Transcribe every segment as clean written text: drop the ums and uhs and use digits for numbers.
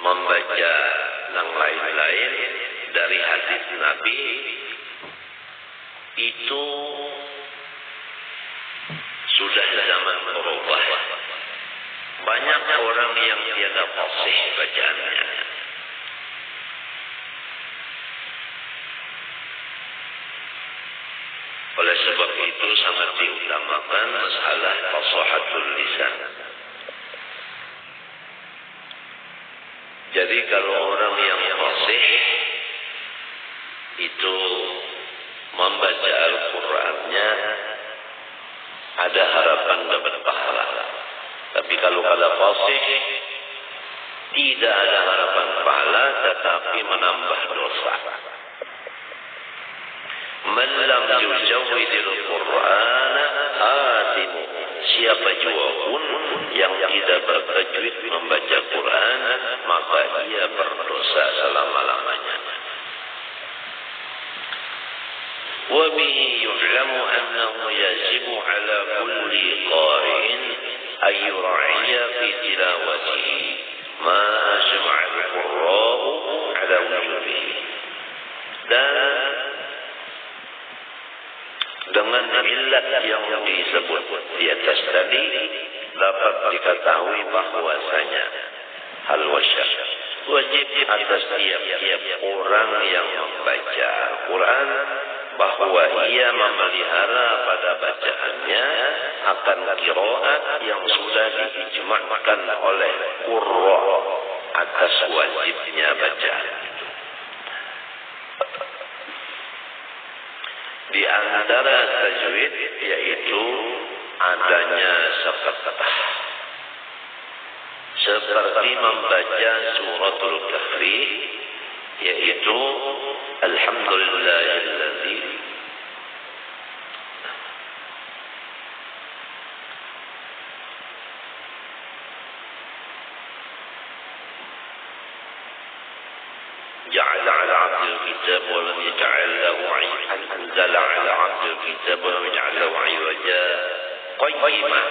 membaca yang lain-lain dari hadis Nabi itu sudah zaman berubah. Banyak orang yang tiada fasih bacaannya. Oleh sebab itu sangat diutamakan masalah fasahatul lisan. Jadi kalau orang yang fasih itu membaca Al-Qur'annya ada harapan dapat pahala. Tapi kalau fasih tidak ada harapan pahala tetapi menambah dosa. Man lam yujawwidil Qur'ana hatimu. Siapa jua pun yang tidak bertajwid membaca Quran, maka ia berdosa selama-lamanya. Wa bihi yu'lamu annahu yajibu ala kulli qari'in ay yura'iya fi tilawatihi ma ajma'a al-qurra'u ala wujubihi. Dan dengan illat yang disebut di atas tadi dapat diketahui bahwasanya hal wajib atas tiap-tiap orang yang membaca Al-Quran bahwa ia memelihara pada bacaannya akan qiraat yang sudah diijma'kan oleh qurra atas wajibnya bacaan. Di antara tajwid yaitu adanya safatah. Seperti membaca suratul Kahfi yaitu alhamdulillahilladzi ja'ala 'ala 'abdil kitab wa lam yaj'al lahu 'ayyan anzala 'ala 'abdil kitab wa lam yaj'al lahu 'aywaja qayyimah.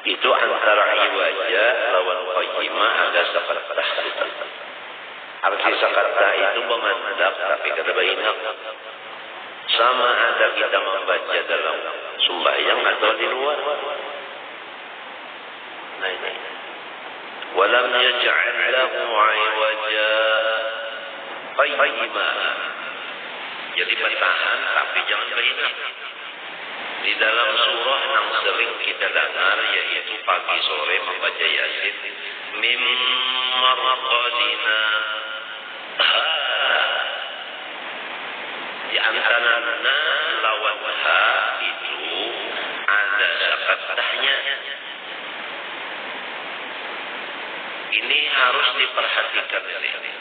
Itu antara iwaja lawan qayyimah ada safatah. Arti safatah itu memandap tapi kata bayinak. Sama ada kita membaca dalam sembahyang atau di luar. Nah ini. Walam yaj'al lahu 'aywaja qayyimah. Jadi bertahan tapi jangan bayinak. Di dalam surah yang sering kita dengar yaitu pagi sore membaca Yasin mim marqadina. Di antara na lawan ha itu ada safatahnya. Ini harus diperhatikan ini.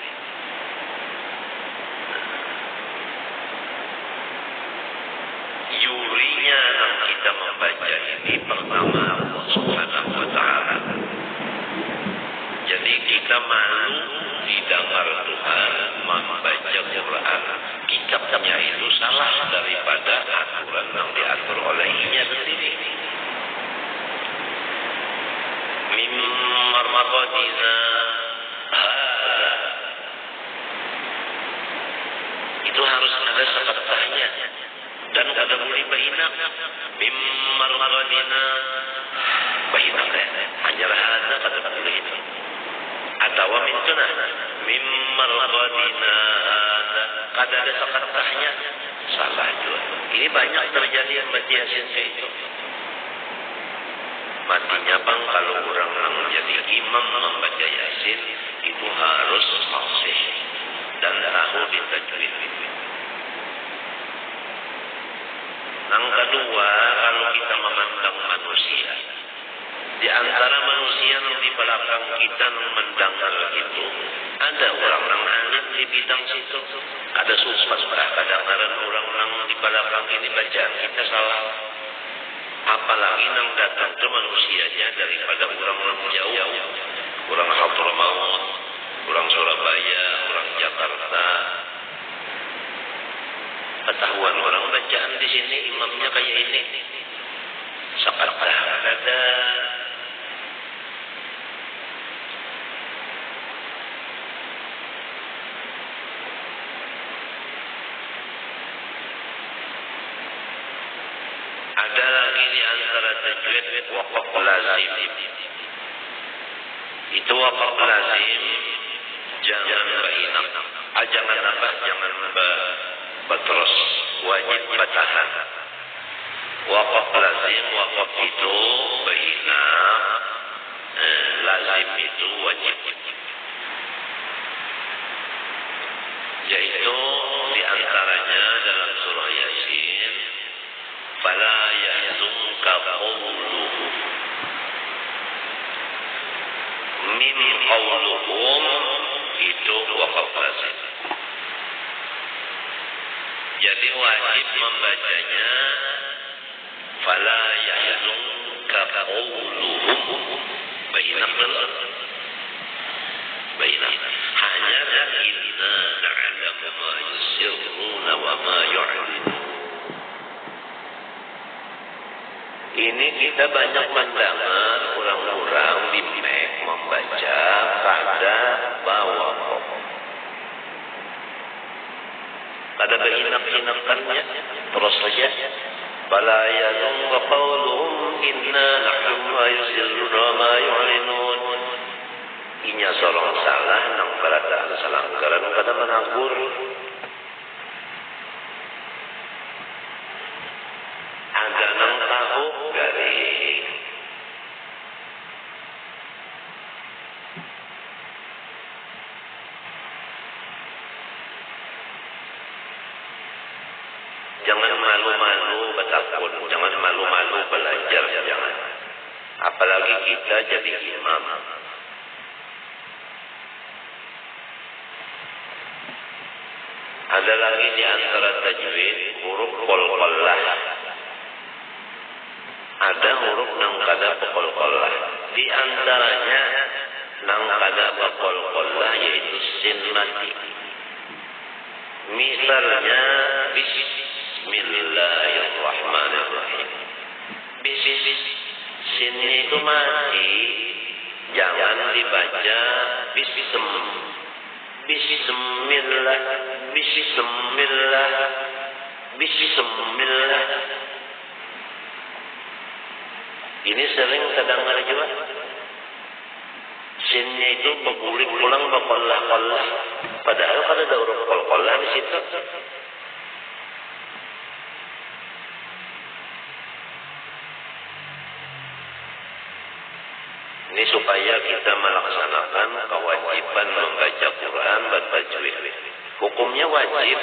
Yurinya yang kita membaca ini pertama Allah Subhanahu wa ta'ala. Jadi kita malu didengar Tuhan membaca Quran. Kitabnya itu salah daripada aturan yang diatur olehnya sendiri. Mimma marqadina hada. Itu harus ada safatahnya. Dan kada boleh bahinak mimma marqadina bahinak hanya hada kada boleh itu. Atau mintuna mimma marqadina kada ada safatahnya salah juga. Ini banyak terjadi yang baca Yasin itu. Matinya bang kalau orang yang menjadi imam membaca Yasin itu harus fasih dan tahu ditajwid. Yang kedua, kalau kita memandang manusia, di antara manusia yang di belakang kita mendengar itu, ada orang yang alim di bidang situ, ada susah kadang-kadang orang yang di belakang ini bacaan kita salah. Apalagi yang datang ke manusianya daripada orang jauh, orang Hadramaut, orang Surabaya, orang Jakarta. Ketahuan orang bacaan di sini imamnya kayak ini. Sakat ada. wakaf lazim. Itu wakaf lazim, jangan bainam. Jangan apa? Jangan terus. Wajib batahan. Wakaf lazim, wakaf itu bainam, lazim itu wajib. Yaitu diantaranya dalam surah Yasin, fala yahzunka qawluhum, min qawluhum itu wakaf lazim. Jadi wajib membacanya fala yahzunka qawluhum, bainah dulu, bainah. Hanya inna na'lamu ma yusirruna wa ma yu'linun. Ini kita banyak mendengar orang-orang di Mek membaca pada bawah pokok. Ada berinak-inakannya terus saja. Fala yahzunka qawluhum inna na'lamu ma yusirruna wa ma yu'linun. Inya sorong salah nang baradaan salanggaran kada menanggur. Ada nang tahu garing. Jangan malu-malu bertakun, jangan malu-malu belajar, jangan. Apalagi kita jadi imam. Ada lagi di antara tajwid huruf qol-qollah. Ada huruf nang kada qol-qollah. Di antaranya nang kada qol-qollah yaitu sin mati. Misalnya bismillahirrahmanirrahim. Sin itu mati, jangan dibaca Bismillah. Ini sering terdengar juga. Sinnya itu berguling pulang berkollah-kollah. Padahal kan ada huruf kollah di situ. Ini supaya kita melaksanakan kewajiban membaca Quran bertajwid. Hukumnya wajib.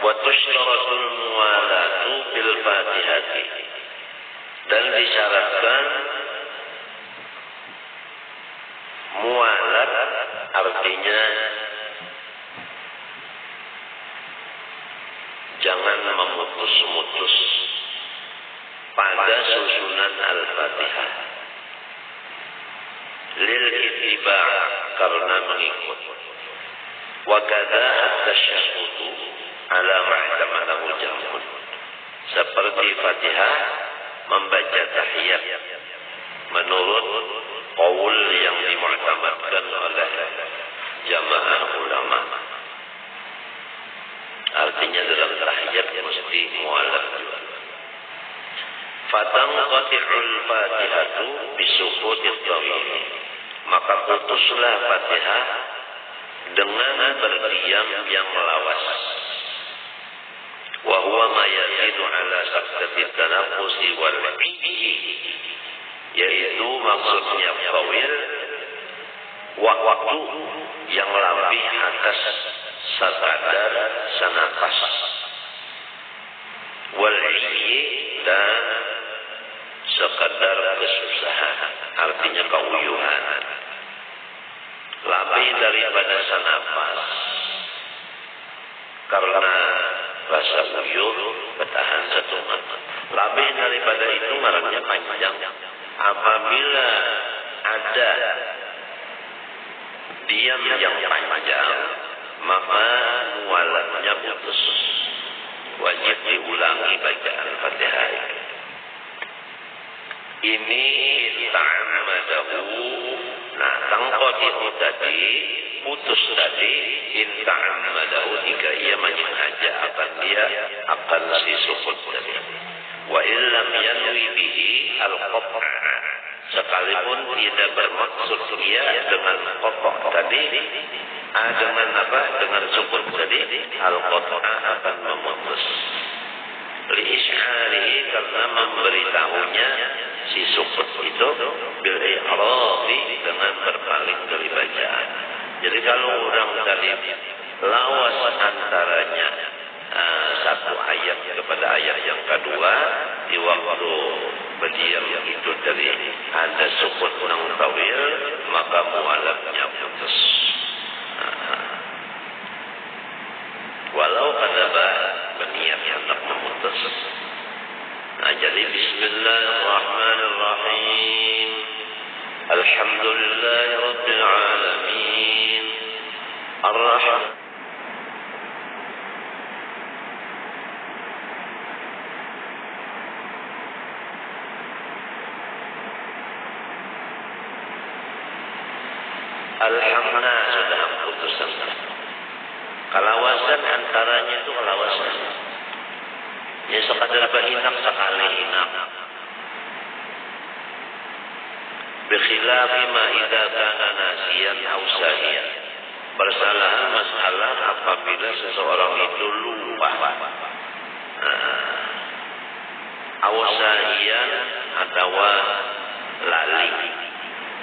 Wa tushtaratul muwalatu bil Fatihati. Dan disyaratkan mualat artinya jangan memutus-mutus pada susunan Al-Fatihah. Lil ittiba' karena mengikut. Wa kadza at-tasyahhudu ala ma'tamadahu jam'un. Seperti Fatihah membaca tahiyat menurut qaul yang dimu'tamadkan oleh jamaah ulama. Artinya dalam tahiyat mesti mualaf juga. Fatanqati'ul Fatihatu bisukutit dhamir. Maka putuslah Fatihah dengan berdiam yang lawas. Wa huwa ma yazidu ala saqtati tanaffusi wal 'idhi. Yaitu maksudnya tawil, waktu yang lebih atas sekadar senafas, wal-'idhi dan sekadar kesusahan, artinya keuyuhan. Lebih daripada senafas, karena rasa uyuh bertahan satu menit. Lebih daripada itu marahnya panjang. Apabila ada diam yang panjang, maka mualatnya putus. Wajib diulangi bacaan Fatihah. Ini inta'amadahu. Nah, tangqati'u tadi, putus tadi, inta'amadahu jika ia menyengaja akan dia akan si sukut tadi. Wa illam yanwi bihi al-qat'a. Sekalipun tidak bermaksud dia dengan qat'a tadi, dengan apa? Dengan sukut tadi, al-qat'a akan memutus. Li'ish'arihi karena memberitahunya si sukut itu bil-i'radi dengan berpaling dari bacaan. Jadi kalau orang tadi lawas antaranya satu ayat kepada ayat yang kedua, di waktu berdiam itu dari ada sukut nang tawil, maka mualafnya putus. Walau kadaba berniat hendak memutus. Nah, jadi bismillahirrahmanirrahim. Alhamdulillahirabbil alamin. Ar-Rahman. Alhamdulillah sudah putusan. Kalawasan antaranya itu kalawasan. Ya sekadar berhinak sekali hinak. Bikhilafi ma idza kana nasiyan aw sahiyan. Persalahan masalah apabila seseorang itu lupa. Aw sahiyan atau lali.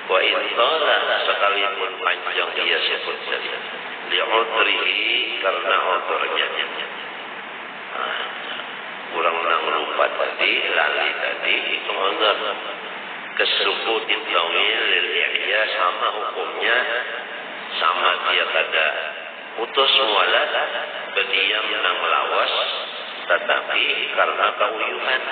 Wa intala sekalipun panjang dia sebut saja. Li'udrihi karena udurnya. Kurang lupa tadi, lali tadi itu udhur. Kesukutin tawil lil-i'ya sama hukumnya, sama dia kada putus mualat, berdiam nang lawas, tetapi karena kauyuhan.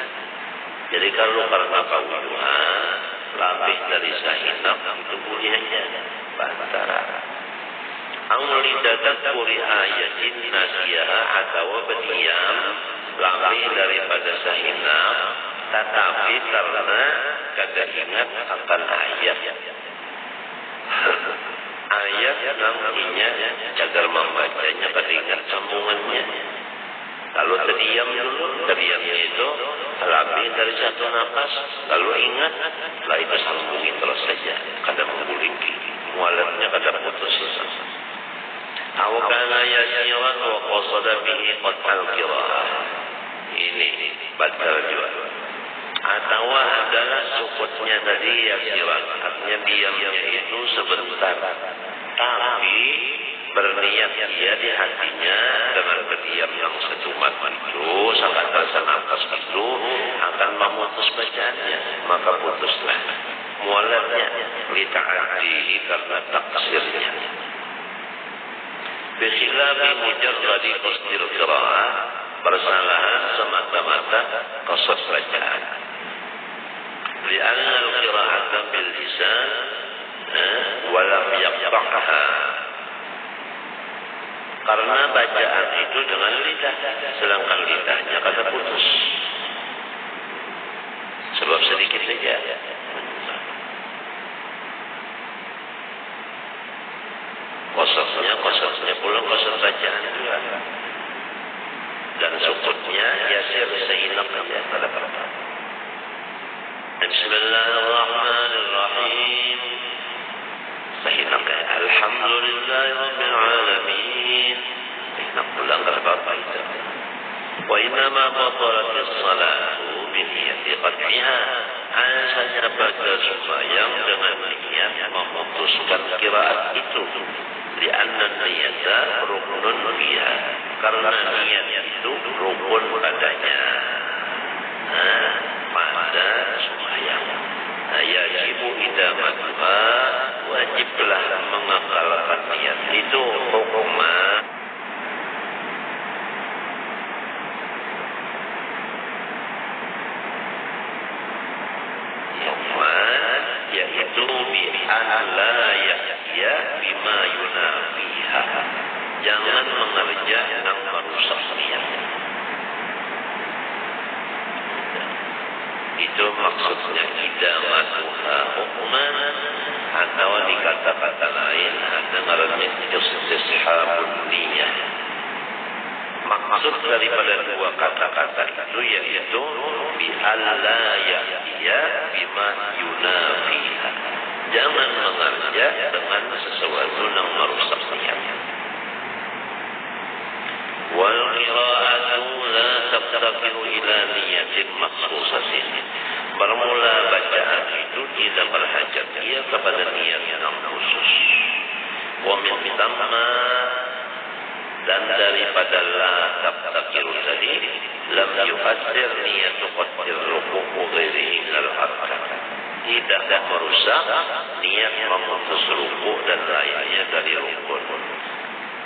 Jadi kalau karena kauyuhan, lebih dari sahinap itu bolehnya bantara. Amli tadabburi ayatin nasiyah atau berdiam lebih daripada sahinap, tetapi karena kada ingat akan ayat. Ayat namanya cagar membacanya kada ingat sambungannya. Kalau terdiam dulu, terdiamnya itu lebih dari satu nafas. Kalau ingat, lah itu sambungi terus saja. Kada menggulingki, mualatnya kada putus. Awakana yasiran wa qasada bihi qatal qira'ah. Ini batal juga. Atau adalah sukutnya tadi yasiran, artinya diamnya itu sebentar. Tapi berniat dia di hatinya dengan berdiam yang secumat itu, sangat terasa nafas itu akan memutus bacaannya, maka putuslah mualatnya lita'adihi karena taksirnya. Bikhilafi mujarradi qasdir qira'ah, persalahan semata-mata qasad bacaan. Li'anna al-qira'ata bil lisan wa lam yaqta'ha. Karena bacaan itu dengan lidah, sedangkan lidahnya kada putus. Sebab sedikit saja. Kosotnya pula kosot bacaan juga. Dan sukutnya yasir sehinak saja pada apa. Bismillahirrahmanirrahim. Sehinak Alhamdulillahirabbil alamin. Sehinak pulang apa itu. Wa innama batalatis salatu bi niyyati qat'iha. Hanya baca sembahyang dengan niat memutuskan qiraat itu. Li'anna niyata rukunun biha. Karena niat itu rukun padanya. Pada sembahyang. Yajibu idamatuha, wajiblah mengakalkan niat itu hukumah. Yaitu bi'an la yahya bima yunafiha. Jangan mengerja yang merusak niat. itu maksudnya idamatuha hukman, atau di kata-kata lain ada ngarannya istishabun niyah. Maksud daripada dua kata-kata itu yaitu bi alla ya'tiya bima yunafiha. Jangan mengerja dengan sesuatu yang merusak niat. Wal qira'atu la taftaqiru ila niyatin makhsusatin. Bermula bacaan itu tidak berhajat ia kepada niat yang khusus. Wa min thamma, dan daripada la taftaqiru tadi lam yu'athir niyatu qadir ruku'u ghairihi minal arkan. Tidak merusak niat memutus ruku dan lainnya dari rukun.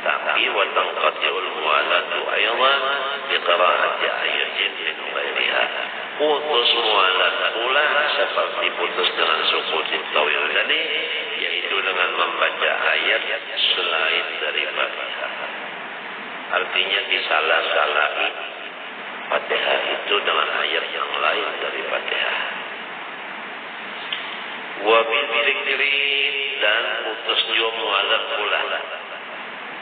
Tapi wa tanqati'ul mu'alatu aydan bi qira'ati ayatin min ghairiha. Putus mu'alat pula seperti putus dengan sukutin tawil tadi, yaitu dengan membaca ayat selain dari Fatihah. Artinya disalah-salahi Fatihah itu dengan ayat yang lain dari Fatihah. Wa bil dzikri, dan putus juga mu'alat pula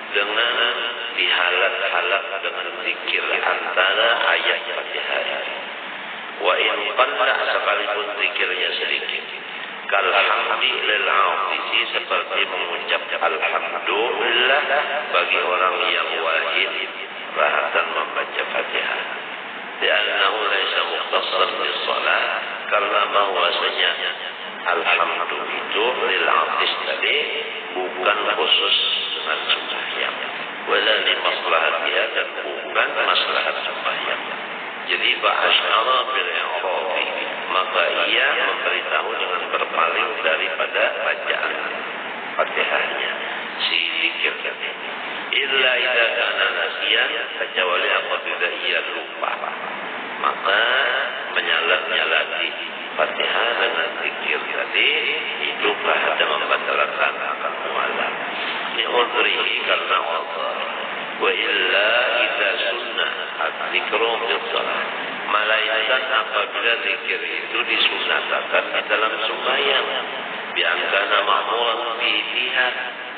dengan dihalat-halat dengan zikir antara ayat Fatihah. Wa in qalla, sekalipun zikirnya sedikit. Kal hamdi lil aafisi, seperti mengucap alhamdulillah bagi orang yang wahid rahatan membaca Fatihah. Li'annahu laysa mukhtassan bis shalah, karena bahwasanya alhamdulillah itu lil aafis tadi bukan khusus dengan sembahyang, wala li maslahatiha, dan bukan maslahat sembahyang. Jadi ba'asyara bil i'rabi, maka ia memberitahu dengan berpaling daripada bacaan Fatihahnya, si zikir tadi. Illa idza kana nasiyan, kecuali apabila ia lupa, maka menyalat-nyalati Fatihah dengan zikir tadi itu ada membatalkan akan mu'alat. Li'udrihi, karena Allah. Wa illa idza sunnah az-zikru fil shalah, malaikat apabila zikir itu disunahkan di dalam sembahyang, biangkana ma'muran fiha,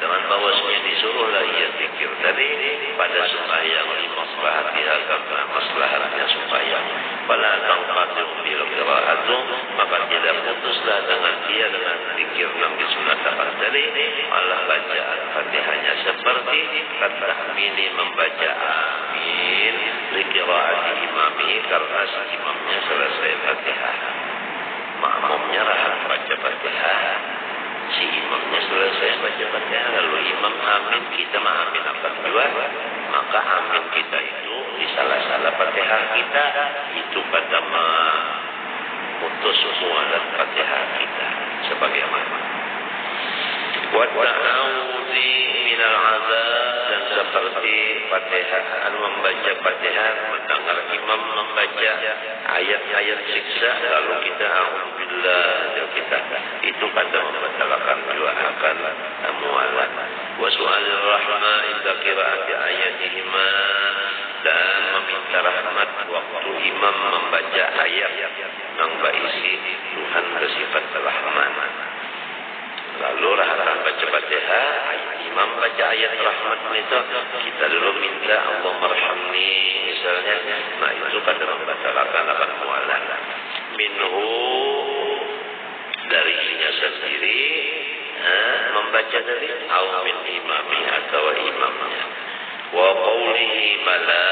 dengan bahwasanya disuruhlah ia zikir tadi pada sembahyang li maslahatiha, karena maslahatnya sembahyang. Fala tanqatu bil qira'atu, maka tidak putuslah dengan dia dengan zikir yang disunahkan tadi malah bacaan Fatihahnya seperti katahmini membaca amin li qira'ati imami, karena si imamnya selesai Fatihah, makmumnya rahat baca Fatihah. Si imamnya selesai baca Fatihah, lalu imam amin, kita amin apa juga, maka amin kita itu di salah-salah Fatihah kita itu pada memutus mu'alat Fatihah kita sebagaimana. Wa ta'awudzi minal azab, dan seperti Fatihah, membaca Fatihah mendengar imam membaca ayat-ayat siksa lalu kita a'udzubillah, kita itu kata membatalkan juga akan mu'alat. Wa su'alur rahma inda qira'ati ayatihima, dan meminta rahmat waktu imam membaca ayat yang berisi Tuhan bersifat rahman. Lalu rahatan baca Fatihah, imam baca ayat rahmat itu, kita dulu minta Allah marhamni misalnya, nah itu kata membatalkan akan mu'alat. Minhu, darinya sendiri, membaca dari min imami atau imamnya. Wa qawlihi bala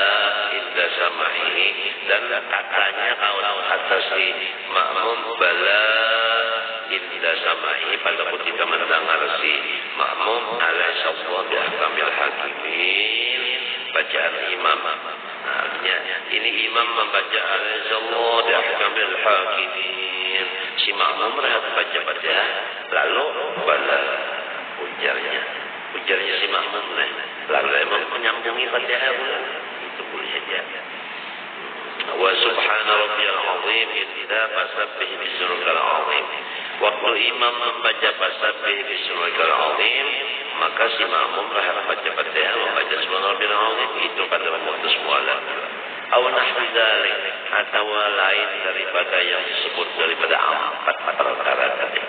inda sama'ihi, dan katanya kalau atas si makmum bala inda sama'ihi, pada ketika mendengar si makmum alaihissallahu bi'ahkamil hakimin, bacaan imam. Artinya ini imam membaca alaihissallahu bi'ahkamil hakimin, si makmum rehat baca Fatihah, lalu bala ujarnya si makmum lalu emang menyambungi Fatihah pula, itu boleh saja. Wa subhana rabbiyal azim idza fasabbih bismillahil azim, waktu imam membaca fasabbih bismillahil azim, maka si makmum rehat baca Fatihah membaca subhana rabbiyal azim, itu pada memutus mu'alat. Aw nahwi dzalik, atau lain daripada yang disebut daripada 4 perkara tadi.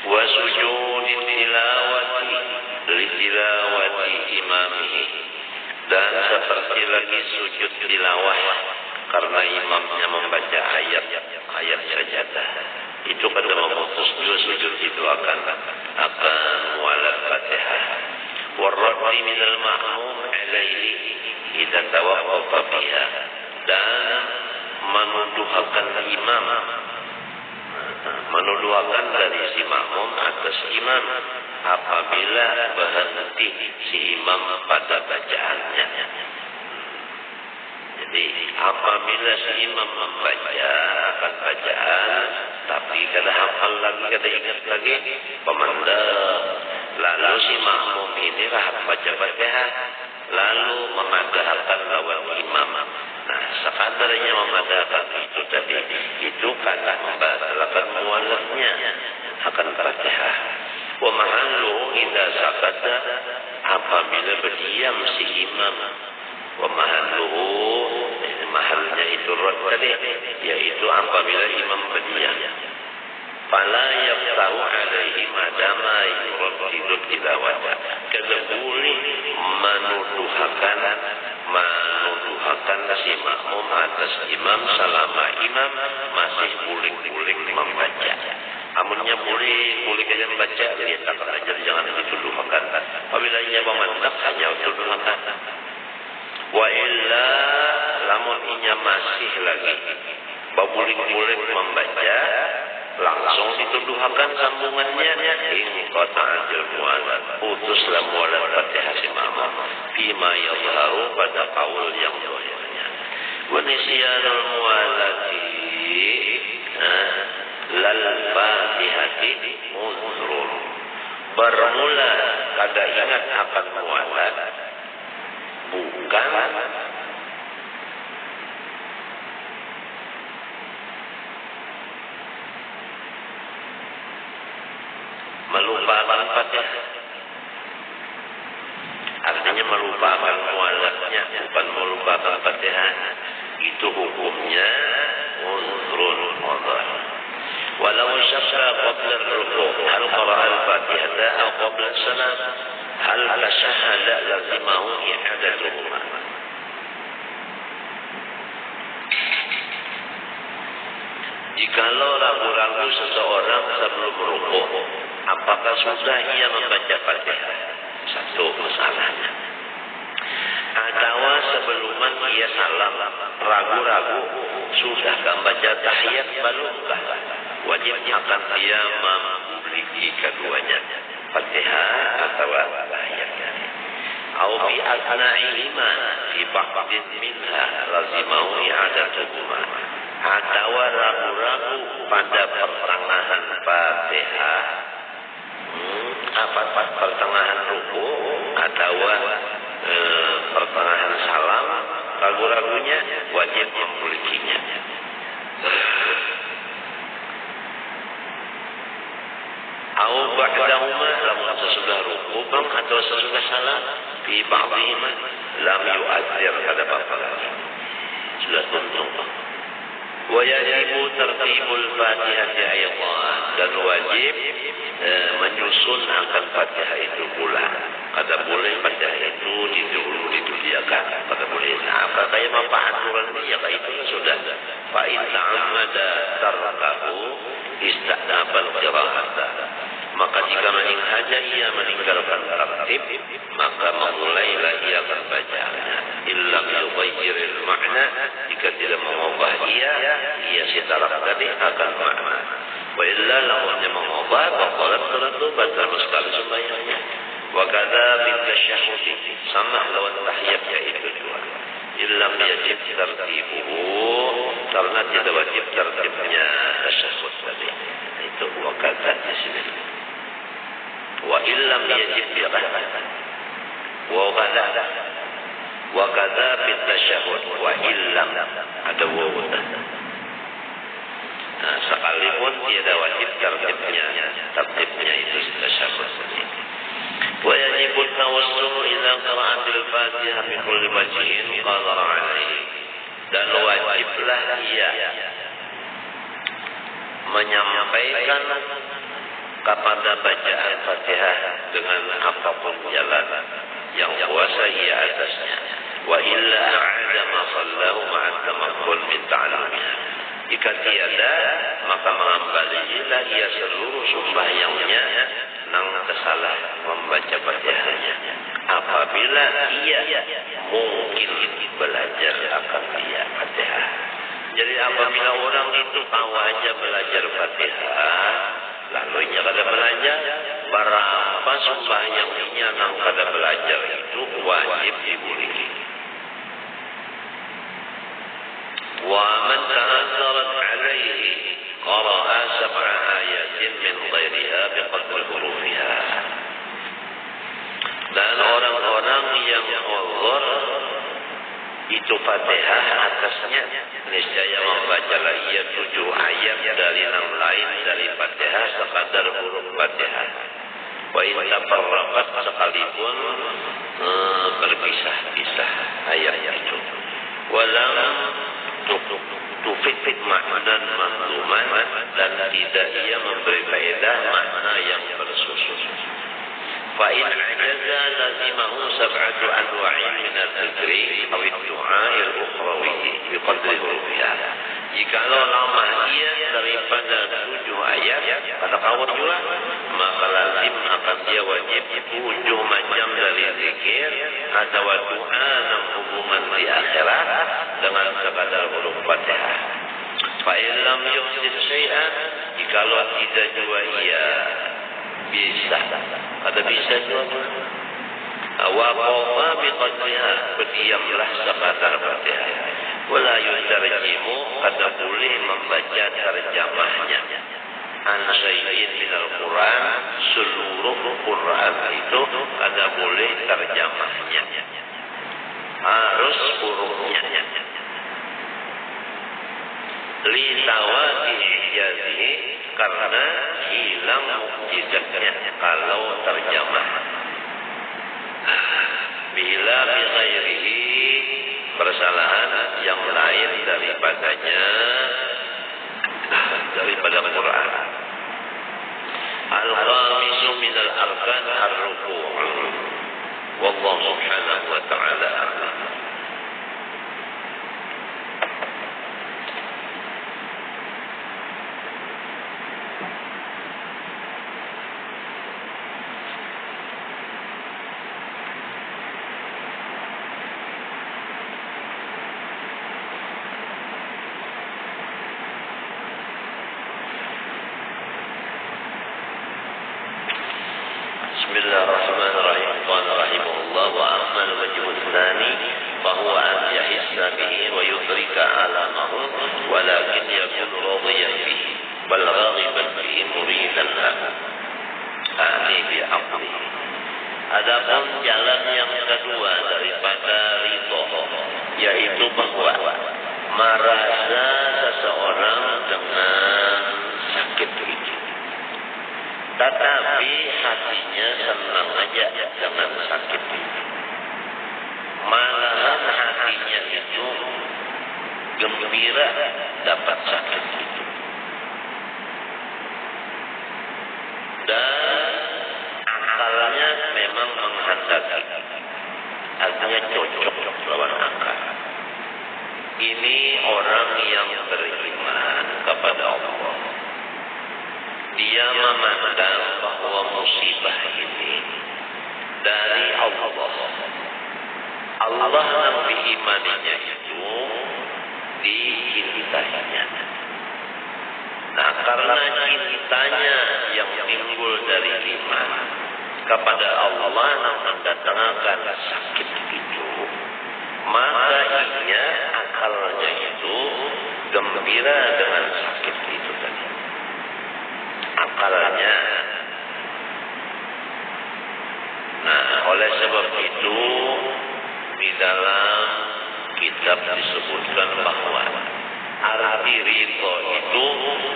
Wa sujudi tilawati li tilawati imamihi, dan seperti lagi sujud tilawah karena imamnya membaca ayat sajadah, itu pada memutus juga sujud itu akan mualaf Fatihah. Warraddi minal ma'mum alaihi idza tawaqqafa biha, dan menuduhakan imam, menuduhakan dari si makmum atas imam apabila berhenti si imam pada bacaannya. Jadi apabila si imam membaca akan bacaan, tapi kada hafal lagi, kada ingat lagi pemandang, lalu si makmum ini rahat baca Fatihah, lalu memadahkan lawan imam. Nah, sekadarnya memadahkan itu tadi, itu karena membatalkan mualafnya akan Fatihah. Wa mahalluhu idza sakata, apabila berdiam si imam. Wa mahalluhu, mahalnya itu rad tadi, yaitu apabila imam berdiam. Fala yaftahu alaihi madama yuraddidu tilawata, kada boleh menuduhakan si makmum atas imam selama imam masih buling-buling membaca. Amunnya boleh kalian baca, dia tak ajar, jangan dituduhkan. Apabila ia memandang hanya tuduhkan. Wa illa, lamun inya masih lagi babuling-buling membaca, langsung dituduhkan sambungannya. In qata'al mu'alaf, putuslah mu'alaf Fatihah si makmum fima yadharu, pada qaul yang zahirnya. Wa nisyanul mu'alati lal Fatihati uzrun, bermula kada ingat akan mu'alaf bukan melupakan Fatihah. Artinya melupakan mualafnya, bukan melupakan Fatihah. Itu hukumnya uzrun udhur. Walau syakka qabla ar-ruku' hal qara'a al-Fatihata aw qabla as-salam hal tashahhada lazimahu i'adatuhuma. Jikalau ragu-ragu seseorang sebelum rukuk, apakah sudah ia membaca Fatihah? Satu masalahnya. Atau sebelum ia salam, ragu-ragu sudah membaca tahiyat belumkah? Wajib akan dia memiliki keduanya, Fatihah atau tahiyat. Au bi asna'ihima fi ba'din minha lazimahu i'adatuhuma. Atau ragu-ragu pada pertengahan Fatihah, pertengahan ruku atau pertengahan salam, ragu-ragunya wajib memilikinya. Au ba'dahuma, lamun sesudah ruku atau sesudah salam, fi ba'dihima lam yu'adzir, kada apa-apa lagi, sudah tuntung. Wa yajibu tertibul Fatihati ayatan, dan wajib menyusun akan Fatihah itu pula. Kada boleh Fatihah itu diduludiakan, kada boleh. Nah, kayak manfaat aturan ini ya kayak itu sudah. Fa in ta'ammada tarakahu ista'nabal qira'ata, maka jika meninggalnya ia meninggalkan tertib, maka memulailah ia berbacaannya. Illam yughayyiril makna, jika tidak mengubah ia secara tadi akan makna. Wa illa lawannya mengubah, baqalat salatu, batal sekali sembahyangnya. Wa kadza bil tasyahhud, sama lawan tahiyat yaitu dua. Illam yajib tartibuhu, karena tidak wajib tertibnya tasyahhud tadi. Itu wa kadza di sini. Wa illam yajib biqah. Wa kadza fit tasyahhud wa illam ada wawu. Nah, sekalipun tiada wajib tertibnya itu tasyahhud. Wa yajibu tawassul idza qara'atil Fatihah min kulli wajhin qadara alaihi. Dan wajiblah ia menyampaikan kepada bacaan Fatihah dengan apapun jalan yang kuasa ia atasnya. Wa illa a'ada ma sallahu ma'a tamakkun min ta'allumiha. Jika tiada, maka mengembalilah ia seluruh sembahyangnya nang kesalah membaca Fatihahnya. Apabila ia mungkin belajar akan dia Fatihah. Jadi apabila orang itu tahu aja belajar Fatihah, lalu ia kada belajar, berapa sembahyangnya nang kada belajar itu wajib dibuliki. Wa man ta'azzarat alaihi qara'a sab'a ayatin min ghairiha biqadri hurufiha. Dan orang-orang yang uzur itu Fatihah atasnya niscaya membacalah ia 7 ayat dari yang lain dari Fatihah sekadar huruf Fatihah. Wa in tafarraqat sekalipun berpisah-pisah ayat itu. Walam tufid maknan makluman dan tidak ia memberi faedah makna yang bersusun. فإن عجز لازمه 7 أنواع من الذكر أو الدعاء الأخروي بقدر حروفها. Jikalau lama ia daripada 7 ayat pada kawan juga, maka lazim akan dia wajib 7 macam dari zikir atau doa yang hubungan di akhirat dengan sekadar huruf Fatihah. Fa illam yuhsin syai'an, jikalau tidak juga ia bisa, ada bisa juga. Waqafa biqadriha, berdiamlah sekadar Fatihah. Wala yutarjimu, kada boleh membaca terjemahnya. An syai'in minal Quran, seluruh Quran itu kada boleh terjemahnya. Harus hurufnya. Li tawati ijazihi, karena hilang mukjizatnya kalau terjemah. Bila bighairihi, persalahan yang lain daripadanya, daripada Quran. Al-khamisu minal arkan ar-ruku'. Wallahu subhanahu wa ta'ala a'lam. Bismillahirrahmanirrahim. Qala rahimahullah wa amma al-wajhu tsani fa huwa an yahissa bihi wa yudrika alamahu walakin yakun radiyan bihi bal raghiban bihi muridan lahu. Bi aqli. Adapun jalan yang kedua daripada ridho, yaitu bahwa merasa seseorang dengan sakit itu, tetapi hatinya senang aja dengan sakit itu. Malahan hatinya itu gembira dapat sakit itu. Dan akalnya memang menghendaki, artinya cocok lawan akal. Ini orang yang beriman kepada Allah. Dia memandang bahwa musibah ini dari Allah. Allah yang diimaninya itu dicintainya. Nah, karena cintanya yang timbul dari iman kepada Allah yang mendatangkan sakit itu, maka ia akalnya itu gembira dengan sakit itu tadi. Akalnya arti ridho itu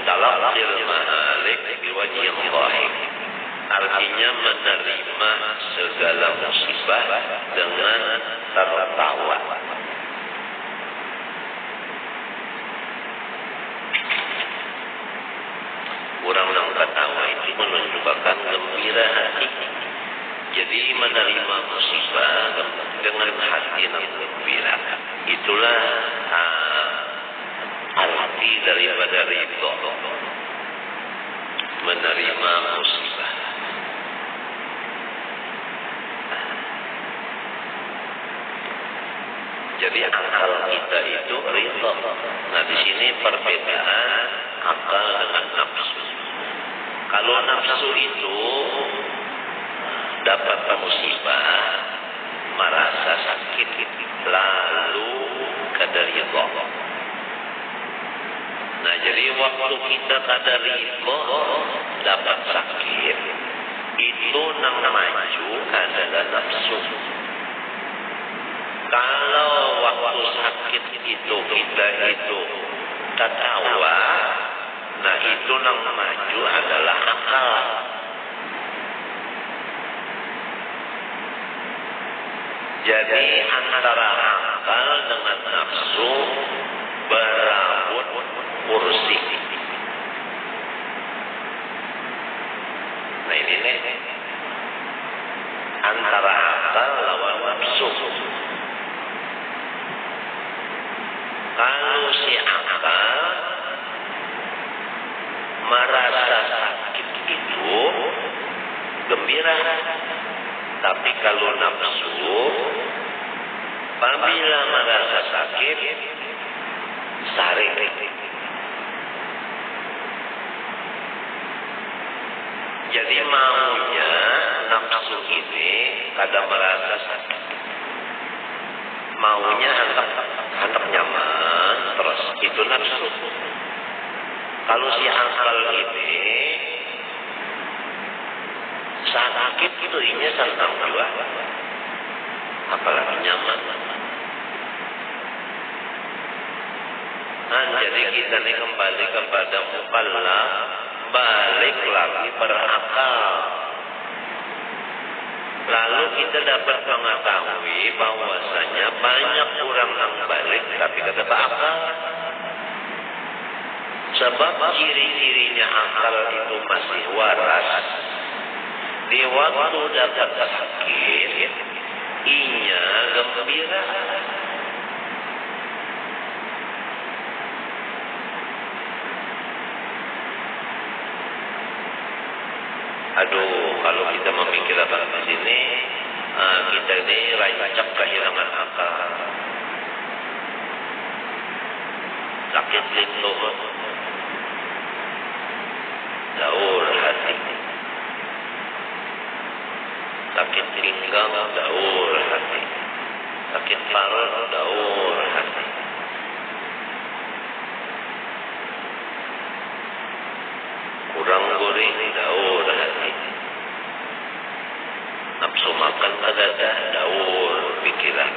talaqqil mahalik biwajhil dhahik. Artinya menerima segala musibah dengan tertawa. Orang yang ketawa itu menunjukkan gembira hati. Jadi menerima musibah dengan hati yang gembira. Itulah arti daripada ridho. Menerima musibah. Jadi akal kita itu ridho. Nah di sini perbedaan akal dengan nafsu. Kalau nafsu itu dapat musibah, merasa sakit, lalu kada ridho. Nah jadi waktu kita kada ridho dapat sakit, itu nang maju adalah nafsu. Kalau waktu sakit itu kita itu tertawa, nah itu nang maju adalah akal. Jadi antara akal dengan nafsu berabut kursi. Nah ini nih antara akal lawan nafsu. Kalau si akal merasa sakit itu gembira, tapi kalau nafsu apabila merasa sakit saring. Jadi maunya nafsu ini kadang merasa sakit, maunya hendak nyaman terus, itu nafsu. Kalau si akal ini sakit itu ini senang juga, apalagi nyaman. Nah, jadi kita ini kembali kepada mukallaf, balik lagi berakal. Lalu kita dapat mengetahui bahwasanya banyak orang yang balik tapi kada berakal. Sebab ciri-cirinya akal itu masih waras. Di waktu dapat sakit, inya gembira. Aduh, kalau kita memikirkan di sini, kita ini rancak kehilangan akal. Sakit lintuh, daur hati. Sakit pinggang, daur hati. Sakit parut, daur hati. Kurang goreng, daur hati. Nafsu makan kada, daur pikiran.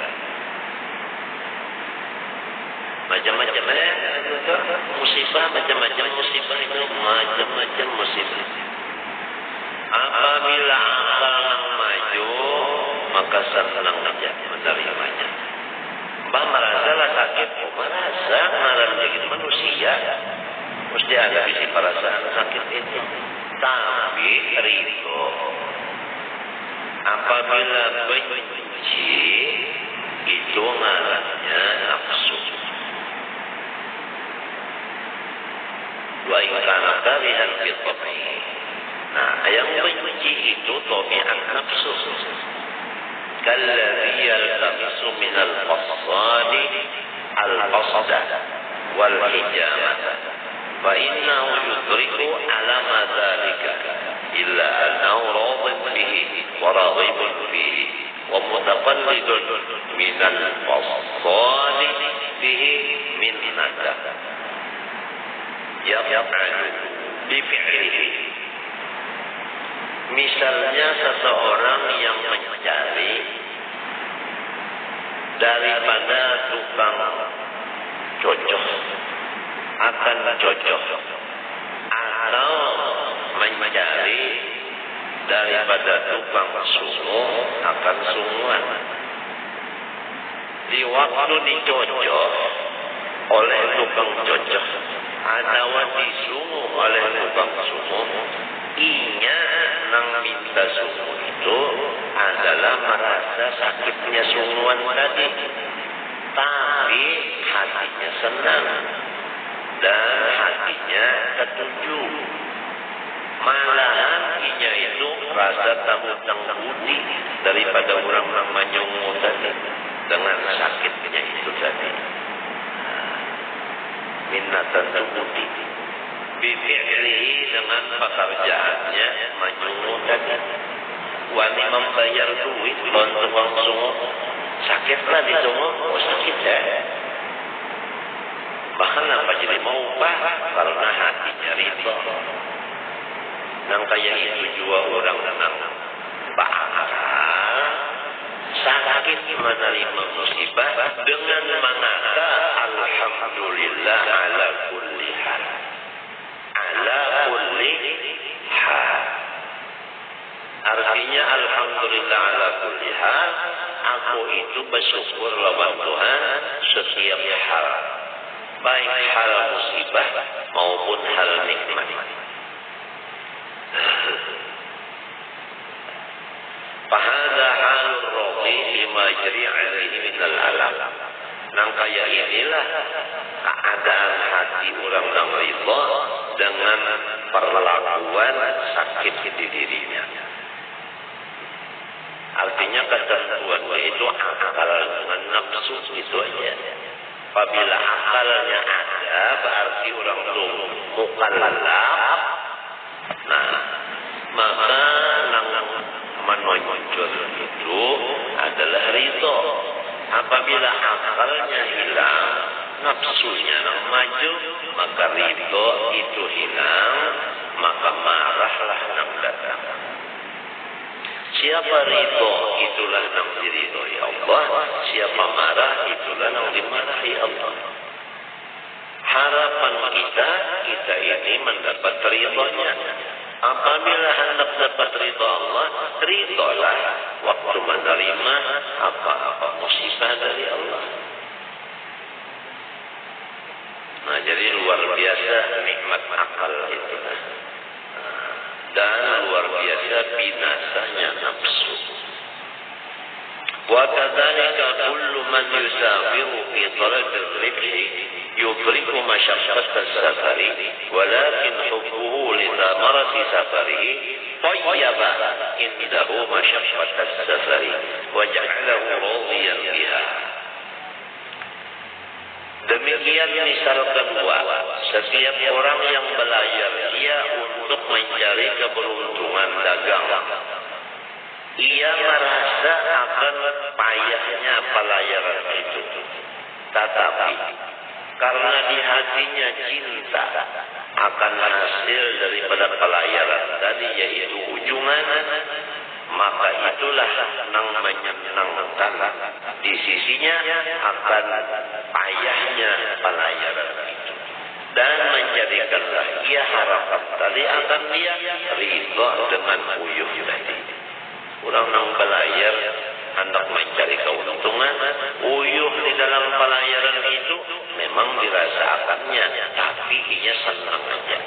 Macam-macam musibah, macam-macam musibah itu, macam-macam musibah. Apabila akal yang maju, maka senang saja menerimanya. Bah merasalah sakit, merasa ngaran jadi manusia. Mesti ada bisi perasaan sakit itu. Tapi ridho. Apabila benci, itu ngarannya nafsu. Wa in kana karihan fi tabi. Nah, yang benci itu tabiat nafsu. Kalladhi yaltamisu min al-qasadi al-qasda wal hijamata. Fa innahu yudriku alama dhalika illa annahu radin bihi wa raghibun bihi wa mutaqallidun min al-qasadi bihi min nada. Yaf'alu bifi'lihi. Misalnya seseorang yang mencari daripada tukang cocok akan cocok atau mencari daripada tukang sungguh akan sungguhan. Di waktu dicocok oleh tukang cocok atau disungguh oleh tukang sungguh, inya nang minta sungguh itu adalah merasa sakitnya sungguhan tadi, tapi hatinya senang dan hatinya ketuju. Malahan inya itu rasa hutang budi daripada orang yang menyungguh tadi dengan sakitnya itu tadi. Minnatan budi bifi'lihi dengan pekerjaannya menyungguh tadi. Wani membayar duit untuk orang sungguh, sakitlah disungguh, oh sakit ya. Bahkan apa jadi mau upah karena hatinya ridho. Nang kaya itu juga orang nang bakal sakit menerima musibah dengan mengata alhamdulillah ala kulli hal. Ala kulli hal. Artinya alhamdulillah ala kulli hal, aku itu bersyukur lawan Tuhan setiap hal, baik hal musibah maupun hal nikmat. Fahada halur radhi lima jari alaihi minal alam. Nang kaya inilah keadaan hati orang yang ridha dengan perlakuan sakit di dirinya. Artinya ketentuannya itu akal dengan nafsu itu aja. Apabila akalnya ada, berarti orang itu mukallaf. Nah, maka nang menonjol itu adalah ridho. Apabila akalnya hilang, nafsunya nang maju, maka ridho itu hilang, maka marahlah nang datang. Siapa ridho itulah nang diridhoi Allah, siapa marah itulah nang dimarahi Allah. Harapan kita ini mendapat ridhonya. Apabila hendak dapat ridho Allah, ridholah waktu menerima apa-apa musibah dari Allah. Nah, jadi luar biasa nikmat akal itu. Dan luar biasa binasanya nafsu. Wa kadzalika kullu man yusafiru fi talab ar-ribhi yudriku masyaqqat as-safari walakin hubbuhu li thamarati safarihi tayyaba indahu masyaqqat as-safari wa ja'alahu radiyan biha. Demikian misal kedua, setiap orang yang belayar dia untuk mencari keberuntungan dagang. Ia merasa akan payahnya pelayaran itu. Tetapi karena di hatinya cinta akan hasil daripada pelayaran tadi, yaitu ujungan, maka itulah nang menyenangkan di sisinya akan payahnya pelayaran itu, dan menjadikanlah ia harapan tadi akan dia ridho dengan uyuh tadi. Orang nang belayar hendak mencari keuntungan, uyuh di dalam pelayaran itu memang dirasakannya, tapi ia senang saja.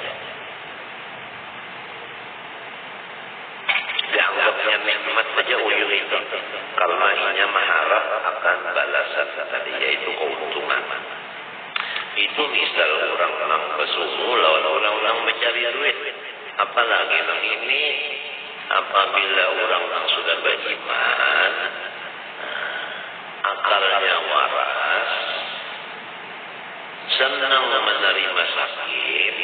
Dianggapnya nikmat saja uyuh itu, karena ia mengharap akan balasan tadi, yaitu keuntungan. Itu misal orang nang bersungguh lawan orang nang mencari duit. Apalagi nang ini, apabila orang yang sudah beriman, akalnya waras, senang menerima sakit,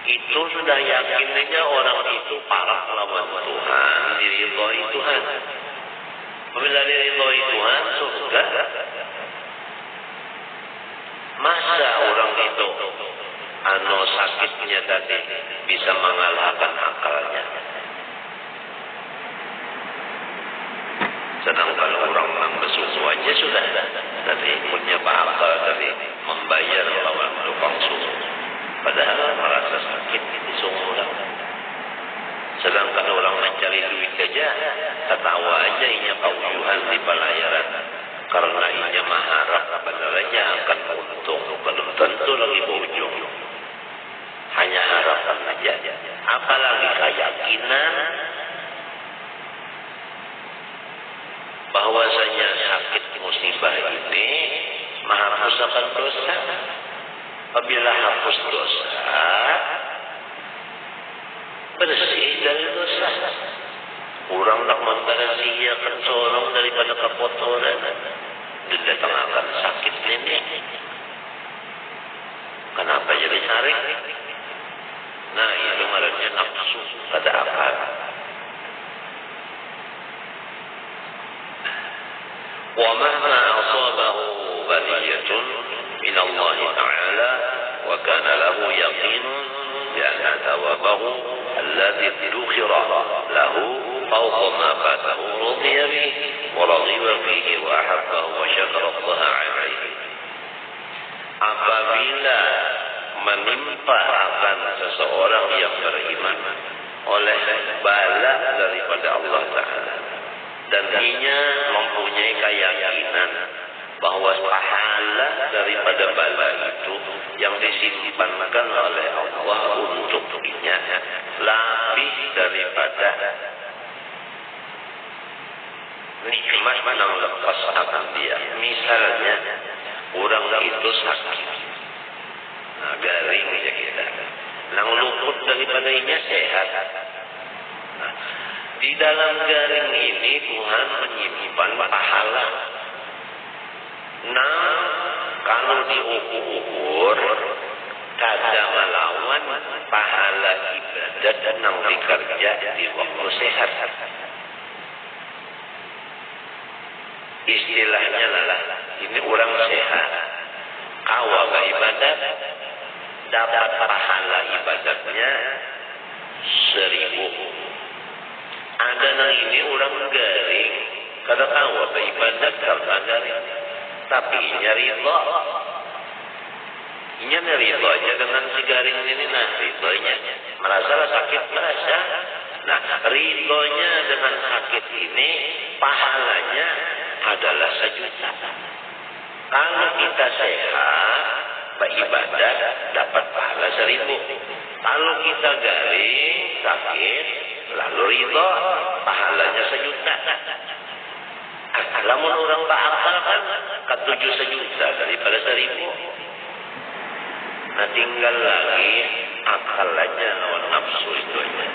itu sudah yakin aja orang itu parah lawan Tuhan, diridhoi Tuhan. Apabila diridhoi Tuhan, surga. Masa orang itu sakitnya tadi bisa mengalahkan akalnya? Sedangkan orang yang bersungguh aja sudah tadi punya akal tadi membayar lawan tukang sungguh. Padahal merasa sakit itu semua. Sedangkan orang mencari duit aja, ketawa aja inya kaujuhan di pelayaran. Karena inya mengharap benernya akan untung. Belum tentu lagi berujung. Hanya harapan aja. Apalagi keyakinan bahwasanya sakit musibah ini menghapuskan dosa. Apabila hapus dosa, bersih dari dosa. Orang nak membersihikan seorang daripada kekotoran, didatangkan sakit ini. Kenapa jadi saring? Nah, itu ngarannya nafsu pada akal. Wa mahma asabahu baliyatun min Allah Ta'ala wa kana lahu yaqinun bi anna thawabahu alladhi dukhira lahu fawqa ma fatahu radiya bihi wa raghiba fihi wa ahabbahu wa syakara Allah 'alaihi. Apabila menimpa akan seseorang yang beriman oleh bala daripada Allah Ta'ala, dan ianya mempunyai keyakinan bahwa pahala daripada bala itu yang disimpankan oleh Allah untuk ianya lebih daripada nikmat yang lepas akan dia. Misalnya orang itu sakit, nah, garing ya kita, nang luput daripada inya sehat. Nah, di dalam garing ini Tuhan menyimpan pahala. Nah, kalau diukur kada melawan pahala ibadat nang dikerja di waktu sehat. Istilahnya lah, ini orang sehat, awal ibadat, dapat pahala ibadatnya 1000. Ada nang ini orang garing, kada tahu apa ibadat karena garing, tapi nyarido, nyarido aja dengan si garing ini, nah ridonya merasa sakit merasa, nah ridonya dengan sakit ini pahalanya adalah 1.000.000. Kalau kita sehat beribadat dapat pahala 1.000. Kalau kita garing sakit lalu ridho pahalanya 1.000.000. Lamun orang berakal kan ketujuh 1.000.000 daripada 1.000. Nah tinggal lagi akalnya lawan nafsu itu aja.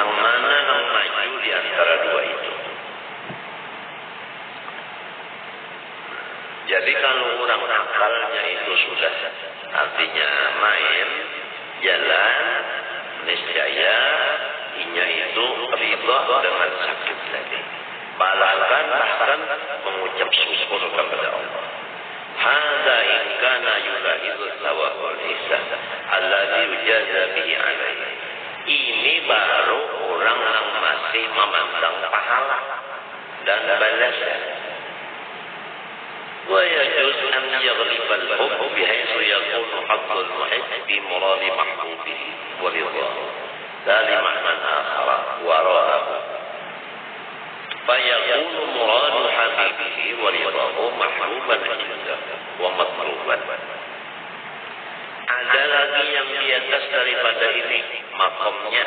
Nang mana nang maju di antara dua itu. Jadi kalau orang akalnya itu sudah artinya main jalan, niscaya inya itu ridha dengan sakit tadi. Bahkan mengucap syukur kepada Allah. Hadza in kana yulahidu thawabul ihsan alladhi yujaza bihi alaihi. Ini baru orang yang masih memandang pahala dan balasan. Wa yajuz an yaghliba al-hubb bihaythu yakunu haqqul muhibb bi muradi mahbubihi wa ridhahu. Dari makna akhara wara'ahu fayakunu muradu habibihi wa ridahu mahbuban indahu wa matluban. Ada lagi yang di atas daripada ini makamnya,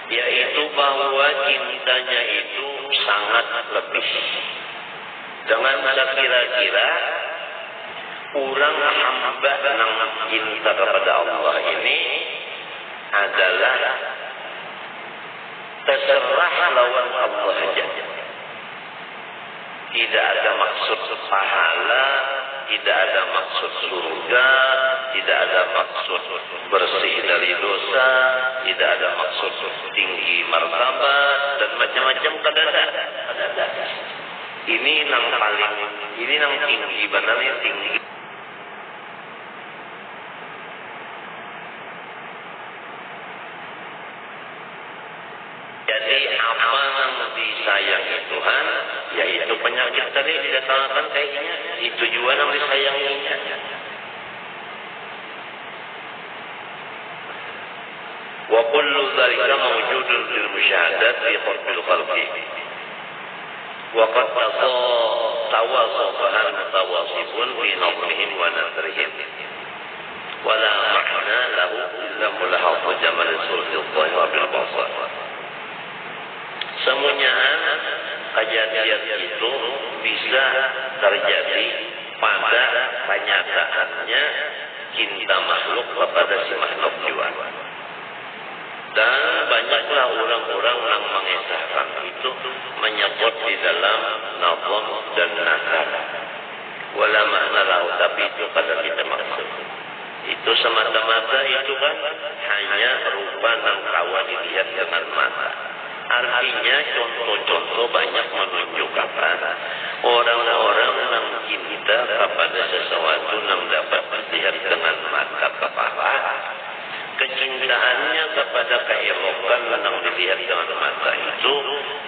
yaitu bahwa cintanya itu sangat lebih. Dengan kira-kira orang hamba yang cinta kepada Allah ini adalah terserah lawan Allah saja. Tidak ada maksud pahala, tidak ada maksud surga, tidak ada maksud bersih dari dosa, tidak ada maksud tinggi martabat dan macam-macam kadada. Ini yang paling, ini yang tinggi, benarnya tinggi. Jadi apa yang disayangi Tuhan, yaitu penyakit tadi didatangkan kayaknya, itu juga yang disayanginya. Wa kullu dzalika mawjudun fil musyahadat fi qurbil khalqi. Wa qad tawasafa al-mutawasifun fi nazmihim wa nasrihim. Wa la ma'na lahu illa mulahadhu jamal sulhil dhahir bil basar. Semuanya kejadian itu bisa terjadi pada kenyataannya cinta makhluk kepada si makhluk juga. Dan banyaklah orang-orang yang mengesahkan itu menyebut di dalam nazam dan nasar. Wala makna lahu, tapi itu kada kita maksud. Itu semata-mata itu kan hanya rupa dan kawan dilihat dengan mata. Artinya contoh-contoh banyak menunjukkan orang-orang yang cinta kepada sesuatu yang dapat dilihat dengan mata kepala. Kecintaannya kepada keelokan yang dilihat dengan mata itu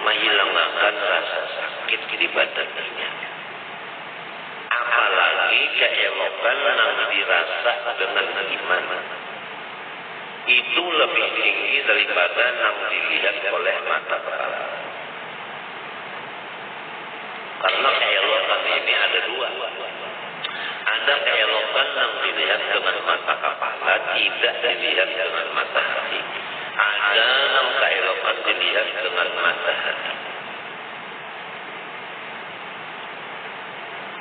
menghilangkan rasa sakit di badannya. Apalagi keelokan yang dirasa dengan iman. Itu lebih tinggi daripada yang dilihat oleh mata kepala. Karena keelokan ini ada dua. Ada keelokan yang dilihat dengan mata kepala, tidak dilihat dengan mata hati. Ada yang keelokan dilihat dengan mata hati.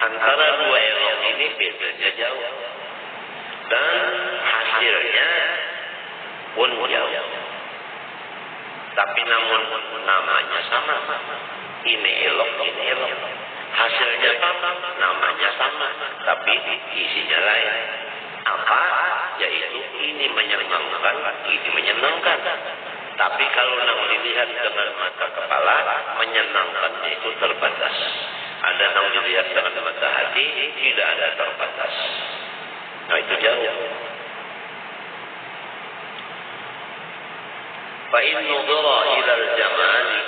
Antara dua elok ini bedanya jauh. Dan hasilnya pun jauh. Tapi namun namanya sama. Ini elok, ini elok. Hasilnya sama, namanya sama, tapi isinya lain. Apa? Yaitu ini menyenangkan, ini menyenangkan. Tapi kalau yang dilihat dengan mata kepala, menyenangkannya itu terbatas. Ada yang dilihat dengan mata hati, tidak ada terbatas. Nah itu jauh. Fa in nudhara ila al-jamali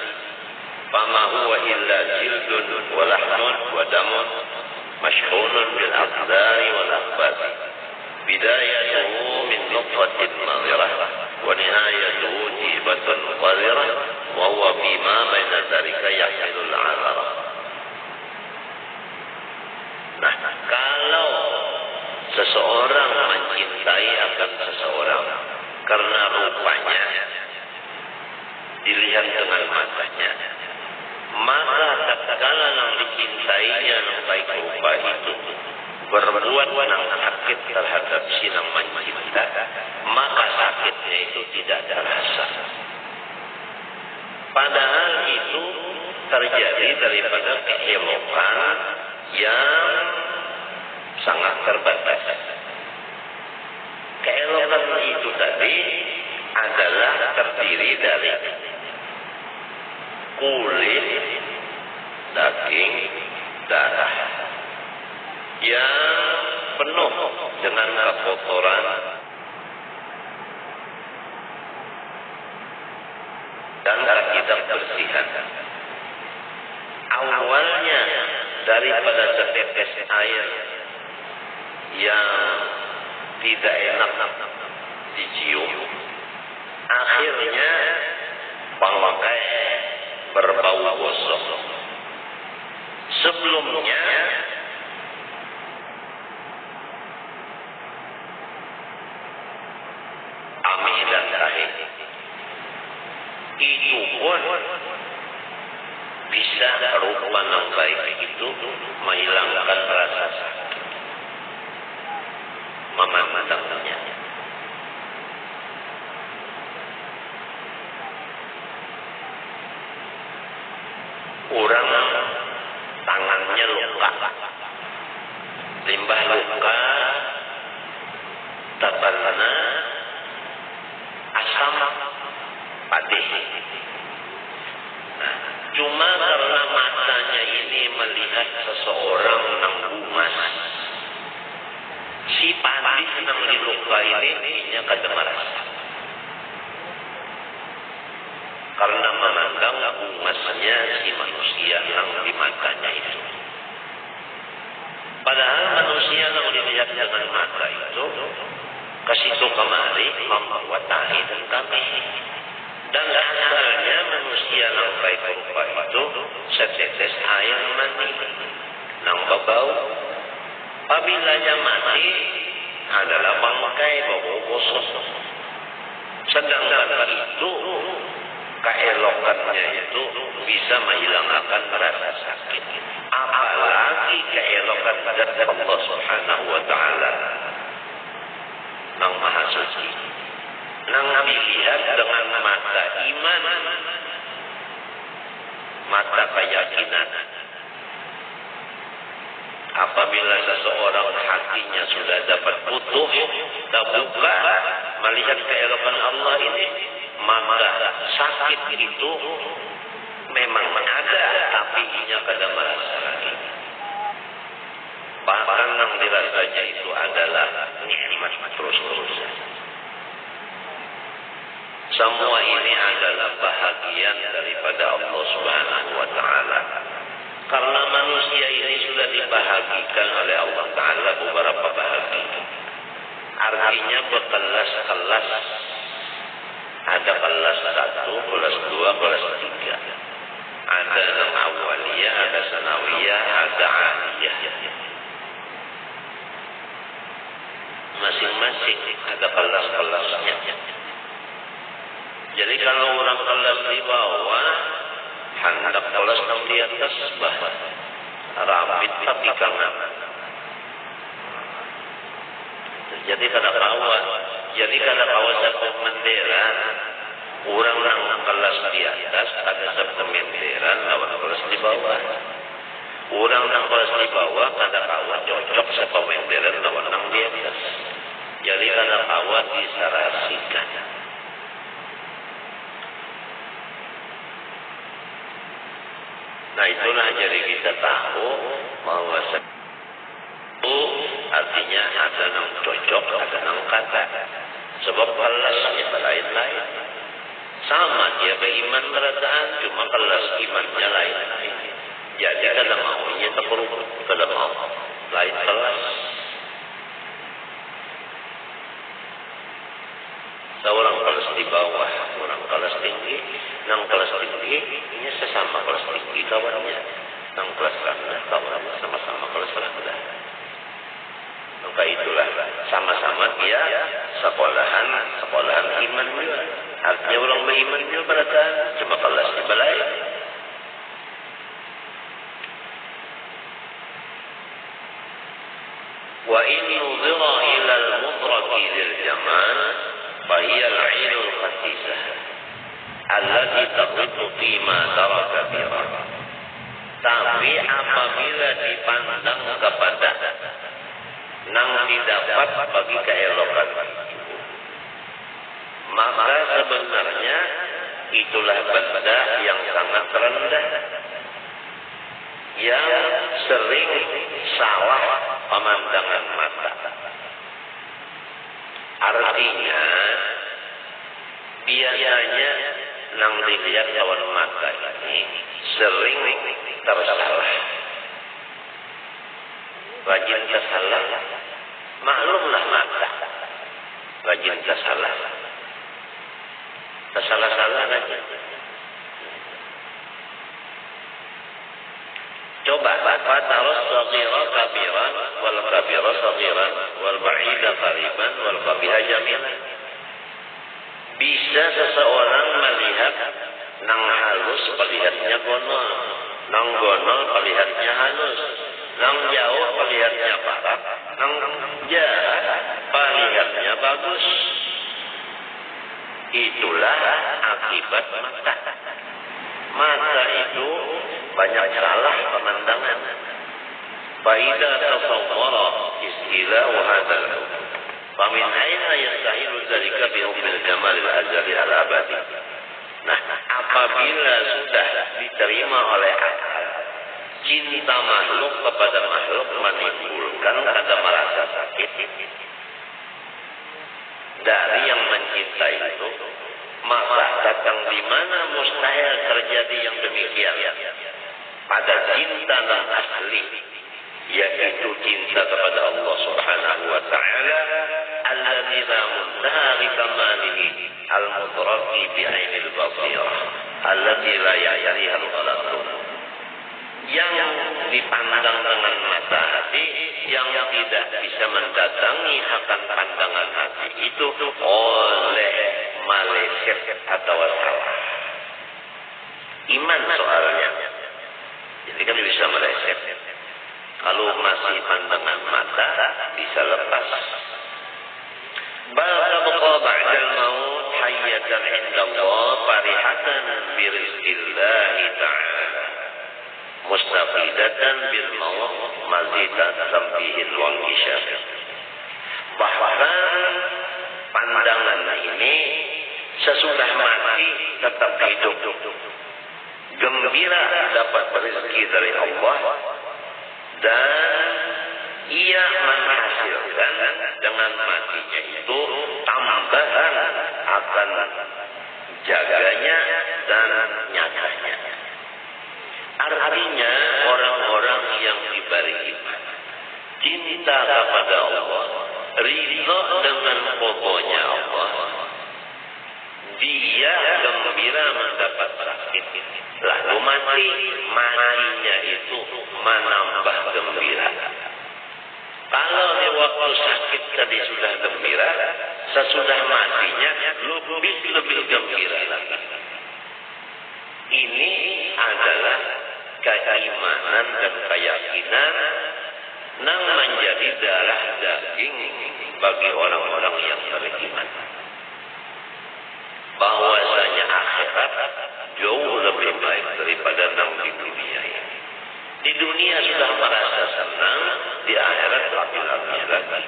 fama huwa illa jildun wa lahmun wa damun mashhunun bil aqdari wal akhbar. Bidayatuhu min nutfatin nadhirah wa nihayatuhu jibatun qadirah wa huwa bima baina dzalika yahilul 'azara. Nah, kalau seseorang mencintai akan seseorang karena rupanya dilihat dengan matanya, maka tatkala yang dicintainya yang baik rupa itu berbuat yang sakit terhadap si yang mencinta, maka sakitnya itu tidak terasa. Padahal itu terjadi daripada keelokan yang sangat terbatas. Keelokan itu tadi adalah terdiri dari kulit, daging, darah yang penuh dengan kekotoran dan tidak bersihan. Awalnya daripada setetes air yang tidak enak dicium, akhirnya bangkai berbau gosok. Sebelumnya amih dan tahi itu pun bisa rupa yang baik itu menghilangkan rasa sakit memandangnya. Orang tangannya luka, limbah luka, tabalana, asam, padih. Nah, cuma karena matanya ini melihat seseorang yang bumas, si padih yang diluka ini kada merasa. Karena memandang bungasnya si manusia yang di matanya itu. Padahal manusia yang dilihat dengan mata itu kesitu kemari membawa tahi dan kami. Apabila dia mati adalah bangkai bau kosong. Sedangkan itu keelokannya itu bisa menghilangkan rasa sakit. Apalagi keelokan dari Allah Subhanahu wa taala yang Maha Suci. Nang dilihat dengan mata iman, mata keyakinan. Apabila seseorang hatinya sudah dapat putuh, terbuka, melihat keelokan Allah ini, maka sakit itu memang ada, tapi inya kada merasa lagi. Bahkan yang dirasanya itu adalah nikmat terus-terusan. Semua ini adalah bahagian daripada Allah Subhanahu wa taala. Karena manusia ini sudah dibahagikan oleh Allah Ta'ala beberapa bahagia. Artinya berkelas-kelas. Ada kelas 1, kelas 2, kelas 3. Ada yang awaliyah, ada sanawiyah, ada aliyah. Masing-masing ada kelas-kelasnya. Jadi kalau orang kelas di bawah, hendak kelas di atas rapid tapi kangen. Jadi kada kawan satu bendera, orang yang kelas di atas ada satu benderan lawan kelas di bawah. Orang yang kelas di bawah kada kawan cocok satu benderan lawan yang di atas. Jadi kada kawan disarasikan. Nah itulah jadi kita tahu bahwa itu artinya ada yang cocok, ada yang kata. Sebab kelasnya lain-lain. Sama dia beriman berataan, cuma kelas imannya lain-lain. Jadi kada maunya terperuk, kada mau lain kelas. Seorang kelas di bawah, orang kelas tinggi. Nang kelas tinggi, ini sesama kelas tinggi kawannya. Nang kelas rendah, kawannya sama-sama kelas rendah. Maka itulah, sama-sama dia sekolahan iman juga. Artinya orang beriman juga berada, cuma kelas di balai. Wa in nudhira ila al-mudraki lil jamal, fahiya al-'ainul khatisah. Allati taqitu fima taraka bira. Tapi apabila dipandang kepada nang didapat bagi keelokan itu, maka sebenarnya itulah benda yang sangat rendah, yang sering salah pemandangan mata. Artinya biasanya nang dilihat lawan mata ini sering tersalah. Rajin tersalah. Maklumlah mata. Rajin tersalah. Tersalah-salah rajin. Coba fataras saghira kabiran wal kabira saghiran wal ba'ida qariban wal qabiha jamilan. Bisa seseorang melihat nang halus melihatnya gonol, nang gonol melihatnya halus, nang jauh melihatnya barat, nang jarak melihatnya bagus. Itulah akibat mata. Mata itu banyak salah pemandangan. Faida tasawwara istilahu hadzal famin aina yastahilu dzalika bi hubbil jamal al-azali al-abadi. Nah, apabila sudah diterima oleh akal, cinta makhluk kepada makhluk menimbulkan kada merasa sakit dari yang mencintai itu, maka datang di mana mustahil terjadi yang demikian pada cinta yang asli, yaitu cinta kepada Allah Subhanahu wa taala alladzi la muntaha li kamalihi al-mudraki bi ainil basirah alladzi la ya'riha al-ghalaq, yang dipandang dengan mata hati, yang tidak bisa mendatangi akan pandangan hati itu oleh maleset atau salah. Iman soalnya. Jadi kan bisa meleset. Kalau masih pandangan mata bisa lepas. Bal tabqa ba'dal maut hayyatan 'inda Allah farihatan bi rizqillahi ta'ala mustafidatan bil maut mazidatan bihi wal isyaf. Bahkan pandangan ini sesudah mati tetap hidup, gembira dapat rezeki dari Allah, dan ia menghasilkan dengan matinya itu tambahan akan jaganya dan nyatanya. Artinya orang-orang yang diberi iman, cinta kepada Allah, ridho dengan pokoknya Allah, dia gembira mendapat sakit, lalu matinya itu menambah gembira. Kalau di waktu sakit tadi sudah gembira, sesudah matinya lebih gembira lagi. Ini adalah keimanan dan keyakinan yang menjadi darah daging bagi orang-orang yang beriman. Bahwasanya akhirat jauh lebih baik daripada yang di dunia ini. Di dunia sudah merasa senang, di akhirat lagi-lagi lagi.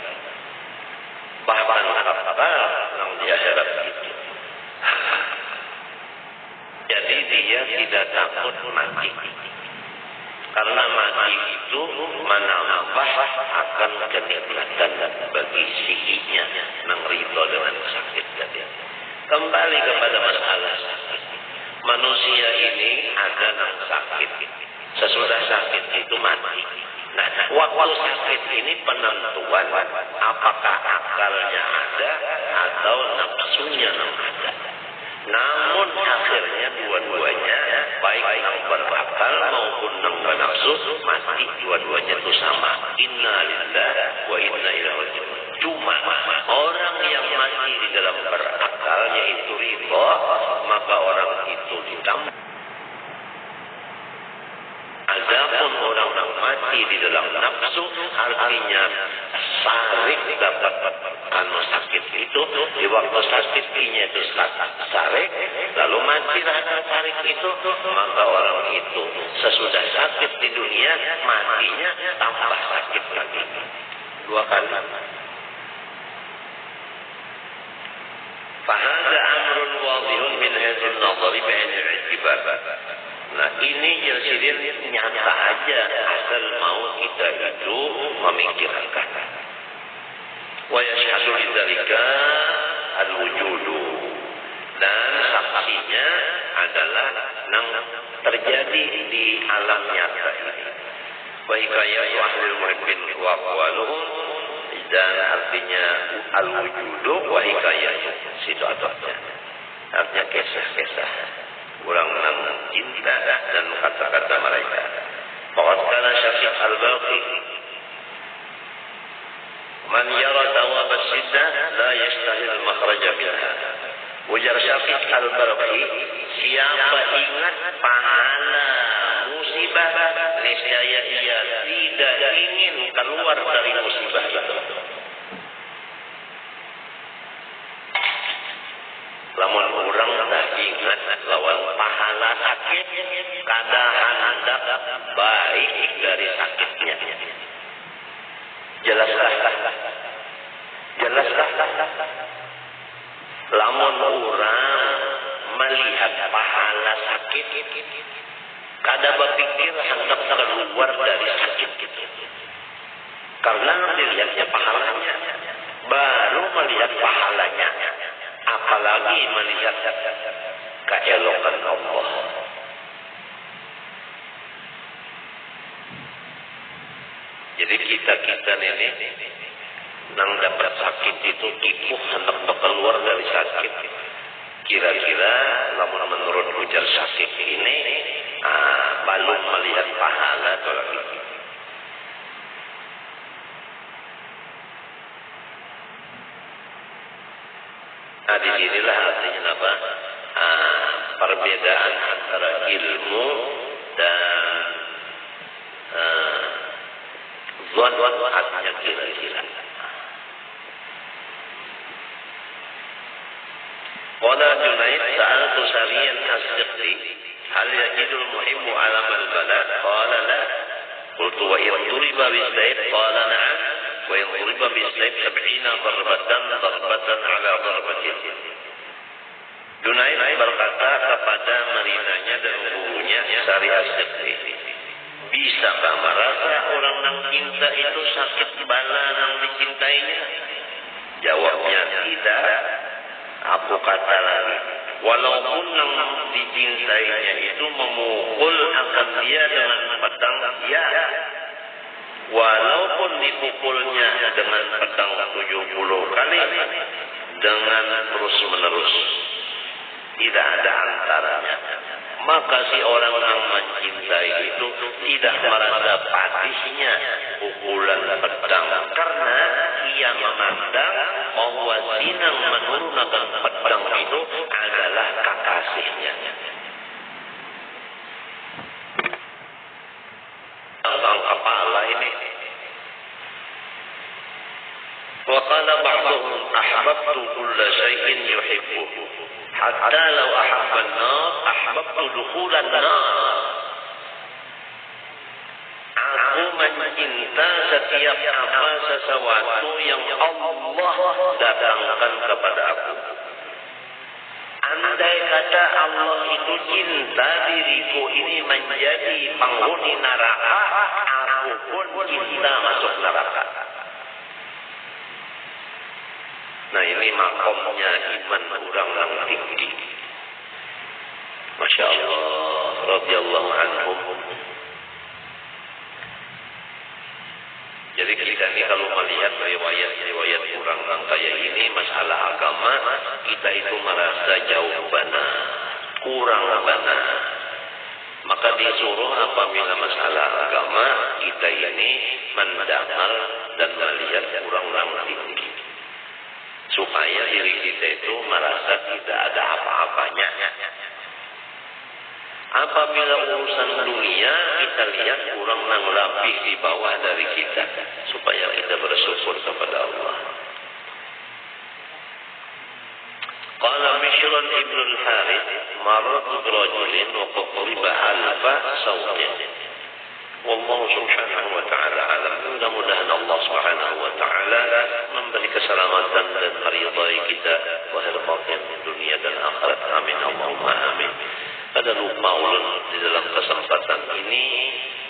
Bahkan kata yang di akhirat itu. Jadi dia tidak takut mati. Karena mati itu menambah akan kenikmatan bagi psikisnya yang ridho dengan sakit. Kembali kepada masalah sakit. Manusia ini ada yang sakit. Sesudah sakit itu mati. Nah, waktu sakit ini penentuan apakah akalnya ada atau nafsunya yang ada. Namun akhirnya dua-duanya, baik yang berakal maupun yang bernafsu, mati dua-duanya itu sama. Inna lillahi wa inna ilaihi raji'un. Cuma orang yang mati di dalam berakal yaitu ridho, maka orang itu ditambah. Adapun orang yang mati di dalam nafsu, artinya sarik dapat sakit itu, di waktu sakitnya itu sarik, lalu mati rasa sarik itu, maka orang itu sesudah sakit di dunia, matinya tambah sakit lagi. 2 kali. Fahada amrun wadihun min hadzal nadhari bi'aini al-i'tibar. Nah, ini jadi nyata aja asal mau kita itu memikirkan. Wa yashhadu lidzalika al-wujudu. Dan saksinya adalah yang terjadi di alam nyata ini. Wa hikayatu ahlul muhibbin wa aqwaluhum, dan artinya al-wujudu wa hikayatu situasinya. Artinya kisah-kisah orang yang cinta dan kata-kata mereka. Faqad kana Syafiq al-Baqi man yara dawab as-siddah la yastahil makhraja minha. Ujar Syafiq al-Baqi, siapa ingat pahala musibah, niscaya ia tidak ingin keluar dari musibah itu. Lamun orang tak ingat lawan pahala sakit, kada hendak baik dari sakitnya. Jelaslah. Lamun orang melihat pahala sakit, kada berpikir hendak keluar dari sakit. Karena dilihatnya pahalanya, baru melihat pahalanya. Apalagi melihat keelokan Allah. Jadi kita ini yang dapat sakit itu tipu hendak keluar dari sakit. Kira-kira namun menurut ujar sakit ini malu melihat pahala tolak lagi. Nah, disinilah artinya apa? Perbedaan antara ilmu dan zon artinya kira-kira. Qala Junaid sa'altu Sariyan as-Siqi hal yajidul muhibbu alam al-balad qala la qultu wa in duriba bis-sayf qala na'am wa in duriba bis-sayf 70 darbatan ala darbatin. Junaid berkata kepada marinanya dan gurunya Sari as-Siqi, bisakah merasa orang yang cinta itu sakit bala yang dicintainya? Jawabnya tidak. Aku kata lagi, walaupun yang dicintainya itu memukul akan dia dengan pedang, ya. Walaupun dipukulnya dengan pedang 70 kali, dengan terus menerus, tidak ada antaranya. Maka si orang yang mencintai itu tidak merasa padisnya pukulan pedang, karena ia memandang bahwa sinang menurunkan pedang itu adalah kekasihnya. Tentang kepala ini. Wa qala ba'dhum ahbabtu kulla shay'in yuhibbuhu hatta law ahabba an-nar ahbabtu dukhulan nar. Aku mencinta setiap apa sesuatu yang Allah datangkan kepada aku. Andai kata Allah itu cinta diriku ini menjadi penghuni neraka, aku pun cinta masuk neraka. Nah, ini makomnya iman orang yang tinggi. Masya Allah, radhiyallahu anhum. Jadi kita ini kalau melihat riwayat-riwayat orang yang kayak ini, masalah agama, kita itu merasa jauh benar, kurang benar. Maka disuruh apabila masalah agama, kita ini mendakal dan melihat orang-orang tinggi. Supaya diri kita itu merasa tidak ada apa-apanya. Apabila urusan dunia, kita lihat orang yang lebih di bawah dari kita. Supaya kita bersyukur kepada Allah. Qala Bishrun ibn al-Harith marratu birajulin wa qad riba alfa sawtin. Wallahu subhanahu wa ta'ala alam. Mudah-mudahan Allah subhanahu wa ta'ala memberi keselamatan dan meridai kita lahir batin dunia dan akhirat. Amin Allahumma amin. Pada lupa ulun di dalam kesempatan ini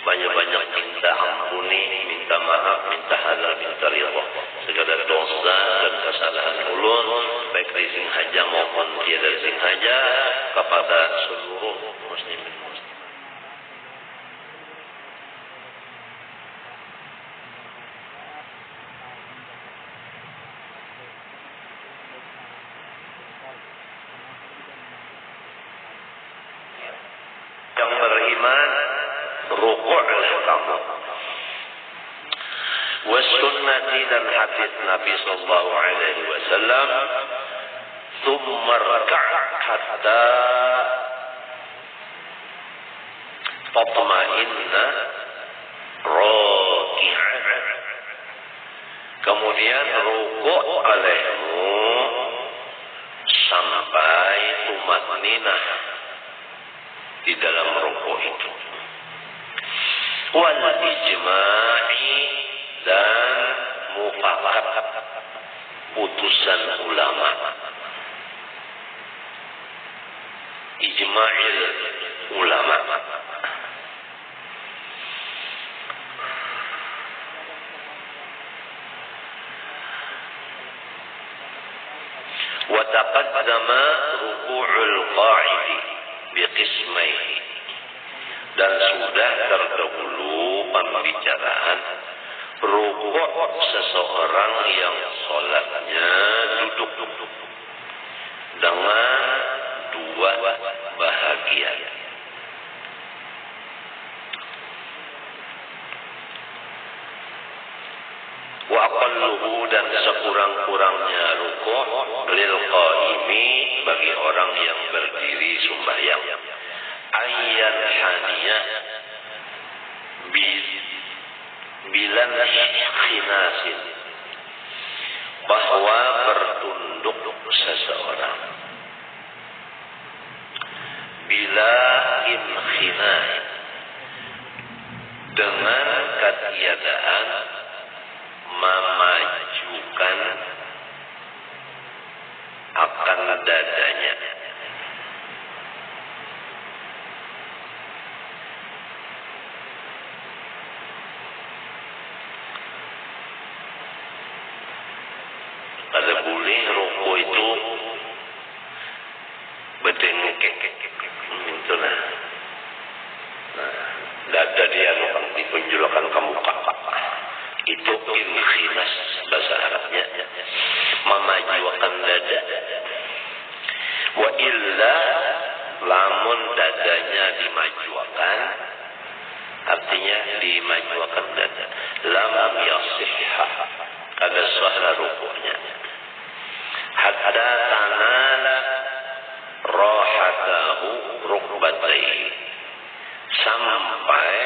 banyak-banyak minta ampuni, minta maaf, minta halal, minta ridha segala dosa dan kesalahan ulun baik di Singhaja maupun tiada Singhaja kepada seluruh muslimin. Yang beriman, rukuklah kamu. Wasunnati dan hadis Nabi sallallahu alaihi wasallam, thumma raka' hatta tatma'inna raki'an. Kemudian rukuk olehmu sampai tumatninah di dalam rukuk itu. Wal ijma'i dan mufakat putusan ulama. Ijma'il ulama. Wa taqaddama ruku'ul qa'idi biqismaihi. Dan sudah terdahulu pembicaraan rukuk seseorang yang sholatnya duduk dengan dua bahagian. aqalluhu dan sekurang-kurangnya ruku' lil qaimi bagi orang yang berdiri sembahyang. Ayyan haniyah bilan khinasin, bahwa bertunduk seseorang bila inkhina, dengan ketiadaan memajukan akan dadanya. Kada boleh ruku itu berdengkek, itulah. Nah, dada dia ditunjulkan ke muka. Itu inkhinas bahasa Arabnya, memajukan dada. Wa illa, lamun dadanya dimajukan, artinya dimajukan dada, lam yasihha, kada sahra ruku'nya. Hatta tanala rahatahu rukbatayhi, sampai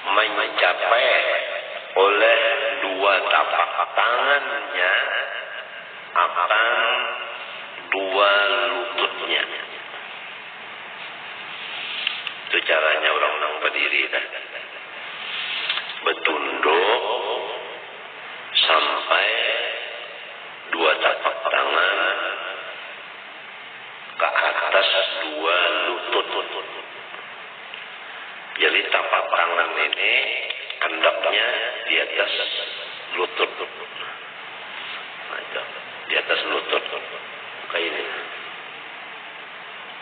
mencapai oleh dua tapak tangannya akan dua lututnya. Itu caranya orang-orang berdiri kan, bertunduk sampai dua tapak tangan ke atas dua lutut. Jadi tapak tangan ini hendaknya di atas lutut. Nah, itu, di atas lutut kayak ini.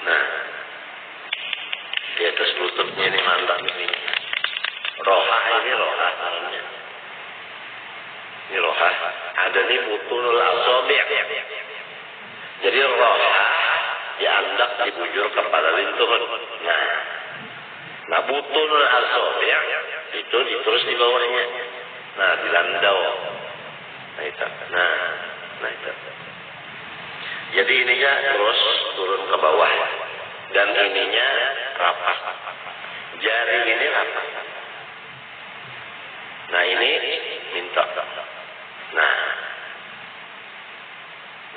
Nah, di atas lututnya ini mantap ini. Rohah ini rohah namanya. Ini rohah. Ada nih butunul asabi'. Jadi rohah diandak dibujur kepada lintuhun. Nah, butunul asabi' itu diterus di bawahnya. Nah, dilandau. Nah, itu. Nah, itu. Jadi ininya terus turun ke bawah. Dan ininya rapat. Jari ini rapat. Nah, ini minta. Nah,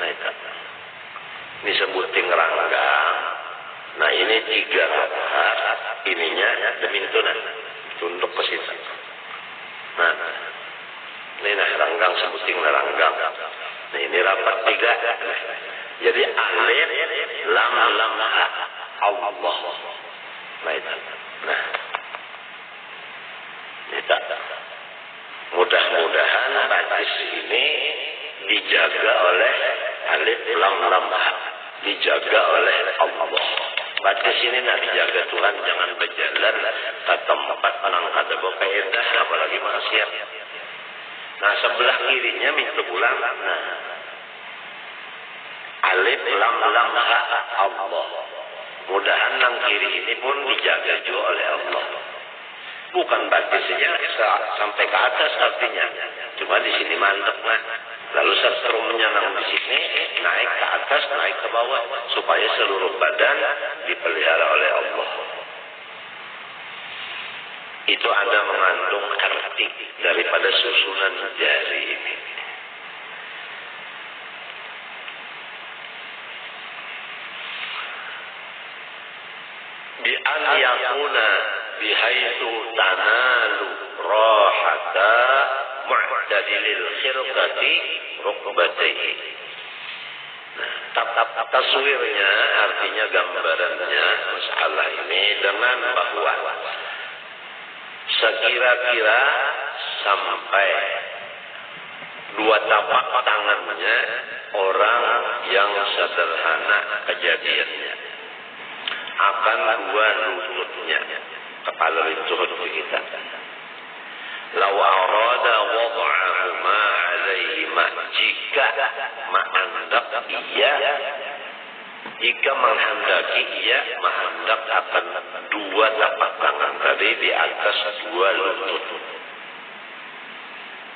itu. Ini sebuting ranggang. Nah, ini 3 rapat. Ininya demintunan. Tunduk ke situ. Nah, ini ranggang sebuting ranggang. Nah, ini rapat 3. Jadi alif lam ha Allah. Nah, itu. Nah, itu. Mudah-mudahan batis ini dijaga oleh alif lam ha, dijaga oleh Allah. Batis ini nak dijaga Tuhan, jangan berjalan ke tempat nang kada kaidah, apalagi maksiat. Nah, sebelah kirinya minta pulang. Nah, alif lam ha Allah. Mudahan nang kiri ini pun dijaga juga oleh Allah. Bukan batisnya sampai ke atas artinya. Cuma di sini mantap nah. Lalu setrumnya nang di sini naik ke atas, naik ke bawah supaya seluruh badan dipelihara oleh Allah. Itu ada mengandung arti daripada susunan jari ini. Bi an yakuna bihaitsu tanalu rahata mu'tadilil khirqati rukbatayhi. Nah, taswirnya artinya gambarannya masalah ini dengan bahwa sekira-kira sampai 2 tapak tangannya orang yang sederhana kejadiannya akan 2 lututnya, kepala lutut kita. Law arada wad'ahuma 'alaihima, jika menghendaki ia menghendak akan 2 tapak tangan tadi di atas 2 lutut.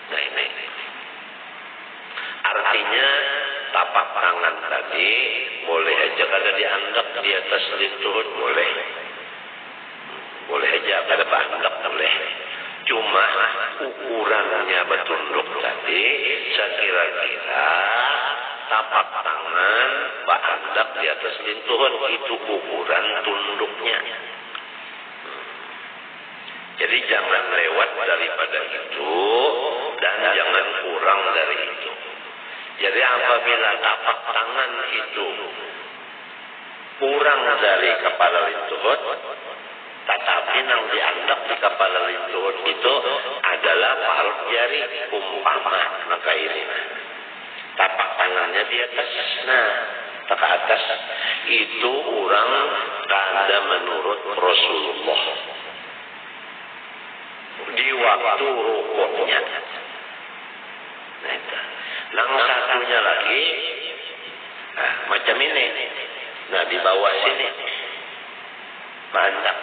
Nah, ini Artinya tapak tangan tadi boleh aja kada dianggap di atas lintuhun, boleh. Boleh aja kada dianggap, boleh. Cuma ukurannya bertunduk tadi sekira-kira tapak tangan berandak di atas lintuhun, itu ukuran tunduknya. Jadi jangan lewat daripada itu dan jangan kurang dari itu. Jadi apabila tapak tangan itu kurang dari kepala lintuhun, tetapi yang dianggap di kepala lintuhun itu adalah paruh jari, umpama maka ini tapak tangannya di atas, nah ke atas, itu orang kada menurut Rasulullah di waktu rukuknya. Nah, yang satunya lagi, nah, macam ini. Nah, di bawah sini, mantap,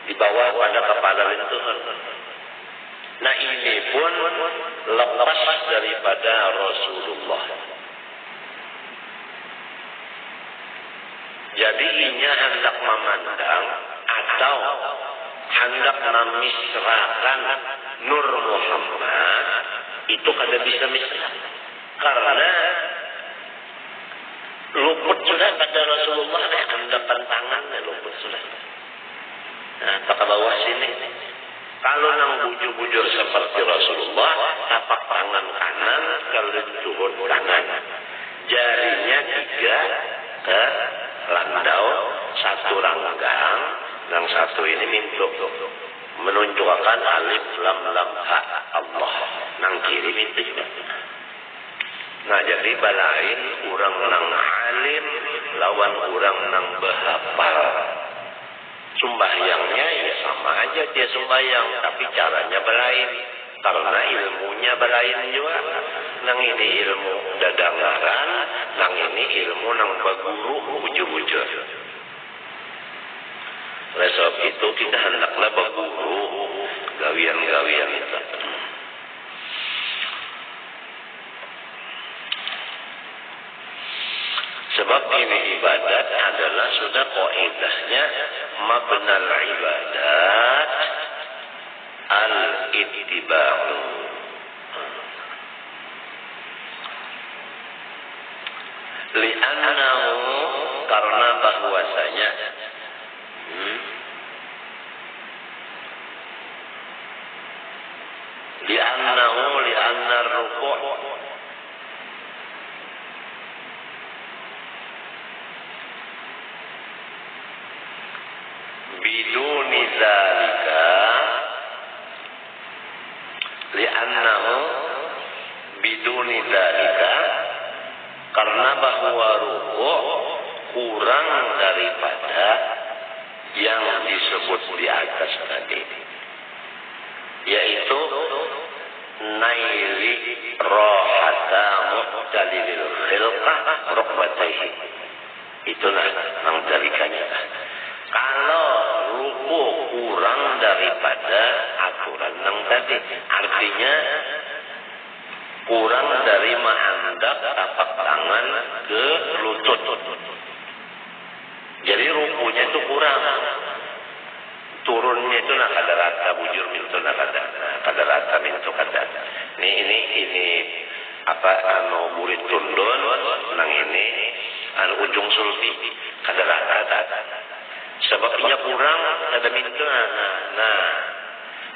di bawah pada kepala lintuhun. Nah, ini pun lepas daripada Rasulullah. Jadi inya hendak memandang atau hendak memisrakan Nur Muhammad, itu kada bisa misrah. Karena luput sudah pada Rasulullah, hendakan tangannya luput sudah. Nah, ke bawah sini. Kalau nang bujur-bujur seperti Rasulullah, tapak tangan kanan kalau turun kanan. Jarinya 3 ke landau, 1 ranggang, yang 1 ini mintuk. Menunjukkan alif lam lam ha Allah. Nang kiri mintuk juga. Nah, jadi balain orang nang alim lawan orang nang behapal. Sembahyangnya ya sama aja dia sembahyang, tapi caranya belain. Karena ilmunya belain juga. Nang ini ilmu dadangaran, nang ini ilmu nang baguru ujur-ujur. Oleh sebab itu kita hendaklah baguru gawian-gawian itu. Sebab ini ibadat adalah sudah qaidahnya mabnal ibadat al-ittiba'u. Li'annahu, karena bahwasanya li'anna ruku' biduni dzalika, li'annahu biduni dzalika, karena bahwa ruku' kurang daripada yang disebut di atas tadi, yaitu naili rohata mu'talilil khilqah rukbataihi. Itulah yang dalikanya. Kalau ruku kurang daripada aturan yang tadi, artinya kurang dari menghendak tapak tangan ke lutut. Jadi rukunya itu kurang. Turunnya itu nak ada rata, bujur mintu nak ada rata mintu kada. Ini apa burit tundun, nang ini ujung sulbi kada rata. Sebabnya kurang ada mintu. Nah,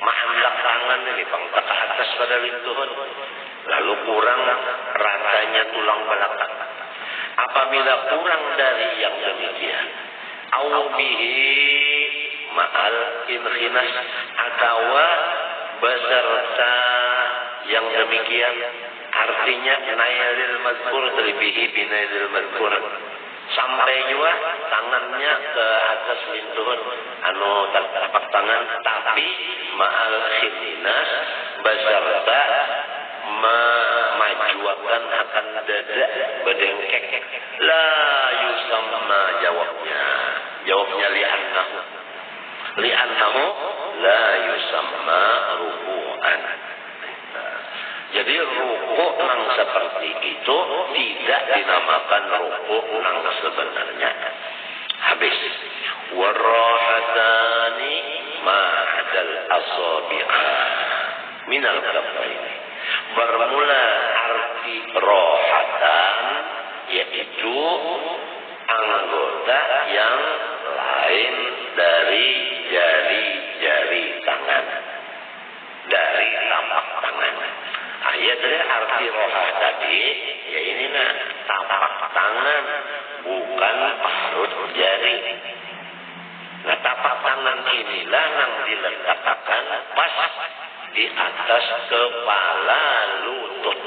mahamlak tangan ini pangtak ke atas pada lintuhun. Lalu kurang ratanya tulang belakang. Apabila kurang dari yang demikian, aubihi ma'al inhinas, atau beserta yang demikian, artinya nailil mazkur terbihi binailil mazkur, sampai juga tangannya ke atas lintuhun tapak tangan, tapi ma'al inhinas beserta memajuakan akan dada bedengkek. La yusamma, jawabnya li'annahu la yusamma ruku'an. Jadi rukuk nang seperti itu tidak dinamakan rukuk nang sebenarnya. Habis. Warrahatani ma'adal asabi'a minal kafaini. Bermula arti rohatan yaitu anggota yang lain dari jari-jari tangan, dari tapak tangan. Ayat dari arti roha tadi ya ini nah tapak tangan bukan parut jari. Nah tapak tangan inilah yang diletakkan pas di atas kepala lutut.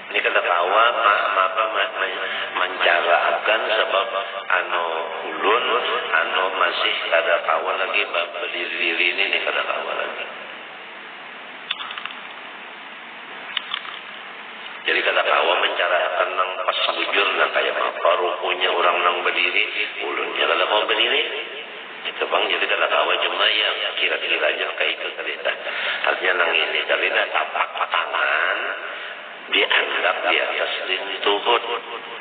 Ini kata kawa maka mencarakan sebab ulun masih kada kawa lagi berdiri ini kada kawa lagi. Jadi kata kawa mencarakan nang pas bujur nang kayak apa rukunya orang nang berdiri, ulunnya kada mau berdiri. Itu bang, jadi kata kawa cuma yang kira-kiranya kayak itu cerita. Artinya nang ini cerita tapak tangan dianggap di atas lutut,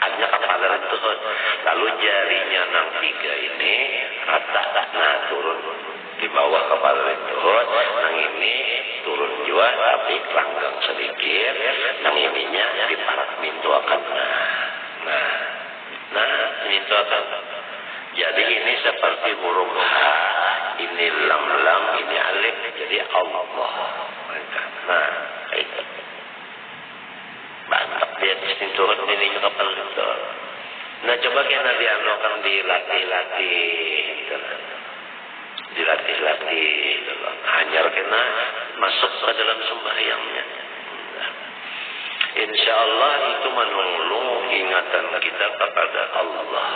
artinya kepala lutut. Lalu jarinya nang tiga ini rata turun di bawah kepala lutut. Nang ini turun juga tapi langgang sedikit. Nang ininya diparak mintu akan mintu akan. Jadi ini seperti huruf H, ini lam, ini alif, jadi Allah. Nah, itu. Mantap dia turun ini juga perlu. Nah, coba kita akan dilatih-latih. Dilatih-latih. Hanya kena masuk ke dalam sembahyangnya. Insya Allah itu menolong ingatan kita kepada Allah.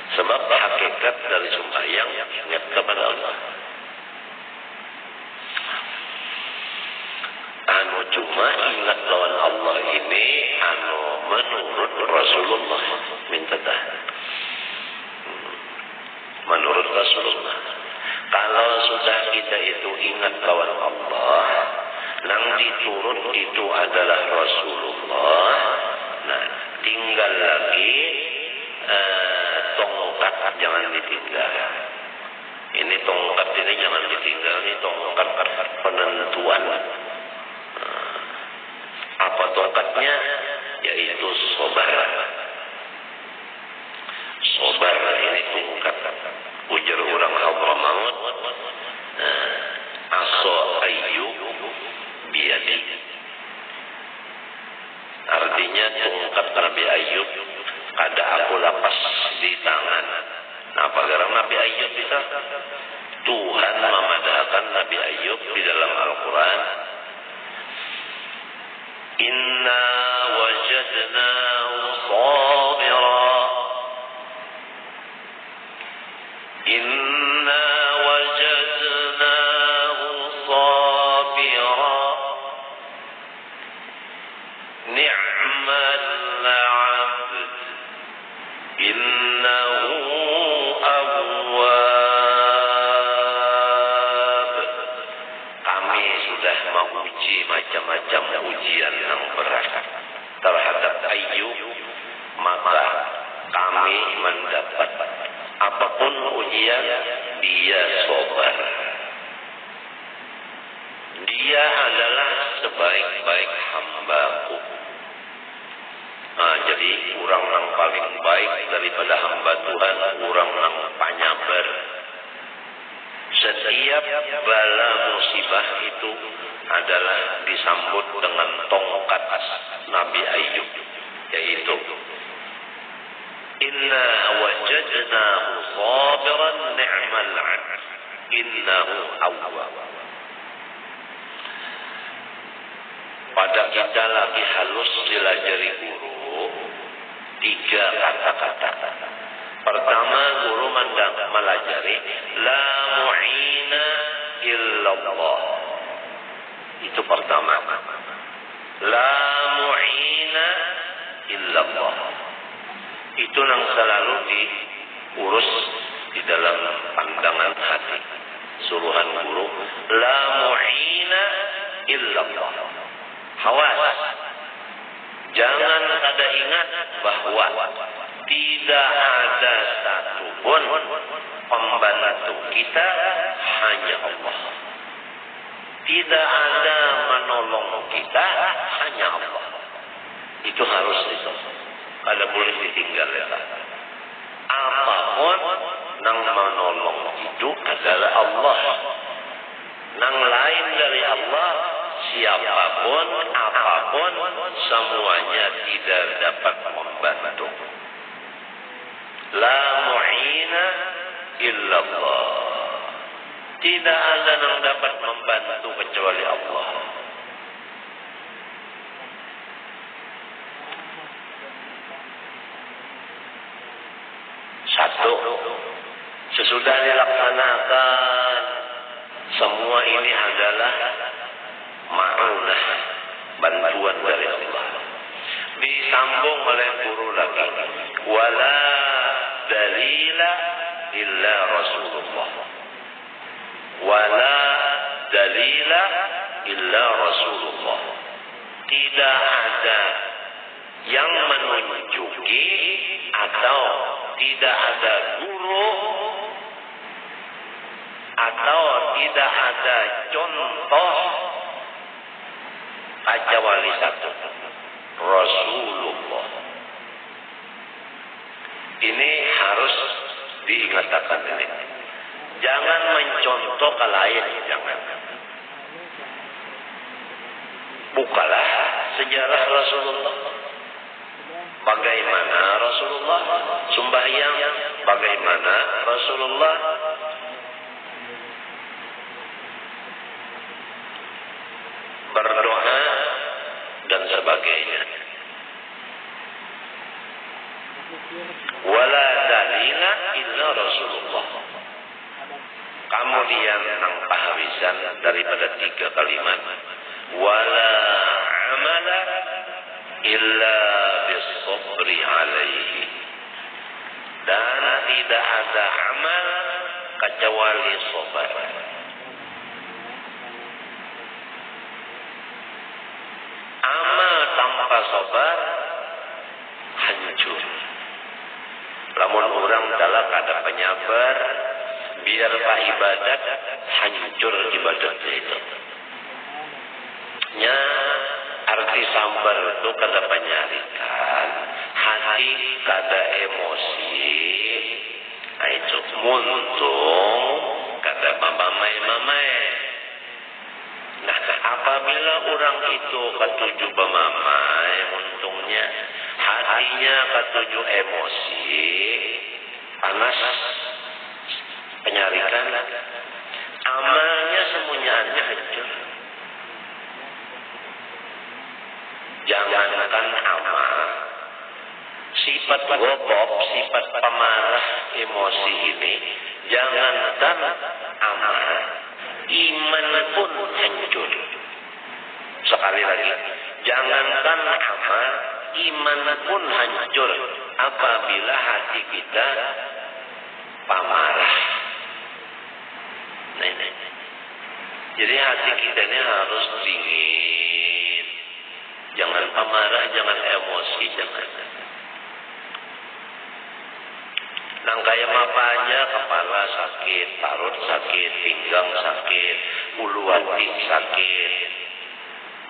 Sebab hakikat dari sembahyang ingat kepada Allah. Cuma ingat lawan Allah ini menurut Rasulullah minta dah. Menurut Rasulullah. Kalau sudah kita itu ingat lawan Allah, nang diturun itu adalah Rasulullah. Nah, tinggal lagi tongkat jangan ditinggal. Ini tongkat ini jangan ditinggal, ini tongkat penentuan. Apa tongkatnya? Yaitu sobar. Sobar ini tongkat. Ujar orang Hadramaut. Aso Ayyub biadi. Artinya tongkat Nabi Ayyub kada aku lapas di tangan. Nah, apakah Nabi Ayyub bisa? Tuhan memadahkan Nabi Ayyub di dalam Al-Quran. Inna wajadnahu sabira. Inna wajadnahu sabira. Ni'mal abd. Innahu awwab. Kami sudah menguji macam-macam ujian yang berat terhadap Ayyub, maka kami mendapat apapun ujian dia sabar. Dia adalah sebaik-baik hamba-Ku. Nah, jadi orang yang paling baik daripada hamba Tuhan, orang yang penyabar. Setiap bala musibah itu adalah disambut dengan tongkat Nabi Ayyub, yaitu Inna wajadnahu sabiran ni'mal 'abd innahu awwab. Pada kita lagi halus dilajari guru 3 kata-kata. Pertama, guru melajari la mu'ina illallah. Itu pertama. La mu'ina illallah. Itu yang selalu diurus di dalam pandangan hati. Suruhan guru la mu'ina mu'ina illallah. Hawas. Jangan kada ingat bahwa tidak ada satupun pembantu kita, hanya Allah. Tidak ada menolong kita, hanya Allah. Itu harus itu. Kada boleh ditinggal ya. Apapun nang menolong itu adalah Allah. Nang lain dari Allah, siapapun, apapun, semuanya tidak dapat membantu. La mu'ina illallah. Tidak ada yang dapat membantu kecuali Allah. Satu, sesudah dilaksanakan, semua ini adalah ma'unah, bantuan dari Allah. Disambung oleh guru lagi. Wala dalila illa Rasulullah. Wala dalila illa Rasulullah. Tidak ada yang menunjuki atau tidak ada guru atau tidak ada contoh kecuali satu, Rasulullah. Ini harus diingatkan ini. Jangan mencontoh ke lain, jangan. Bukalah sejarah Rasulullah. Bagaimana Rasulullah sembahyang, bagaimana Rasulullah berdoa dan sebagainya. Wala dalila illa Rasulullah. Kemudian nang pahawisan daripada 3 kalimat. Wala amala illa bisabri alaihi. Dan tidak ada amal kecuali sabar. Amal tanpa sabar hancur. Lamun orang dalam ada penyabar, biar pak ibadat hancur ibadatnya itu. Nya arti sabar itu kada penyarikan, hati kada emosi, itu muntung kada mamai. Nah, apabila orang itu ketuju bemamai, untungnya hatinya ketuju emosi, panas, penyarikan, amalnya semuanya hancur. Jangankan amal, sifat gobok, sifat pemarah, emosi ini, jangankan amal, iman pun hancur. Sekali lagi, jangankan amal, iman pun hancur apabila hati kita pemarah. Nah. Jadi hati kita ini harus dingin. Jangan pemarah, jangan emosi, jangan. Nang kaya apa aja, kepala sakit, parut sakit, pinggang sakit, ulu hati sakit,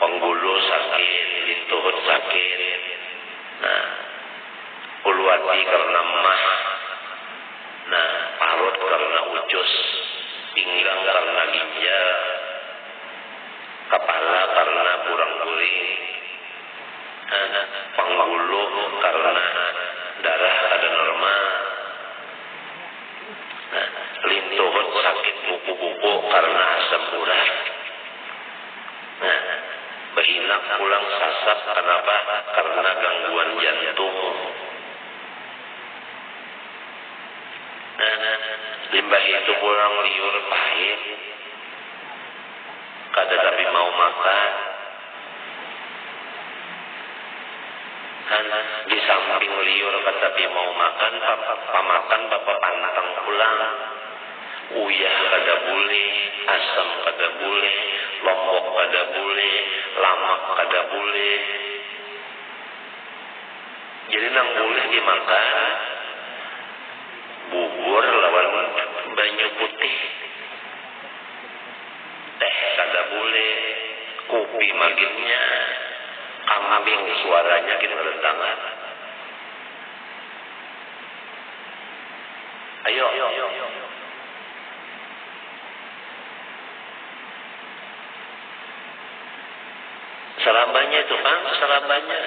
penggulu sakit, lintuh sakit. Nah, ulu hati karena mah, nah parut karena ujus, pinggang karena ginjal, kepala karena kurang guling, penggulu karena darah ada normal. Nah, lintuh sakit buku-buku karena asam urat. Nah, behinak pulang sasap kenapa? Karena gangguan jantung. Nah, limbah itu pulang liur pahit. Kada tapi mau makan. Kan di samping liur tapi mau makan, pamakan bapak pantang pulang. Uyah kada boleh, asam kada boleh, Lombok kada boleh, Lamak kada boleh. Jadi nang boleh dimakan bubur lawan banyu putih. Teh kada boleh, kopi maginnya, kambing suaranya kita rentangan. Ayo. Serambanya itu kan, serambanya.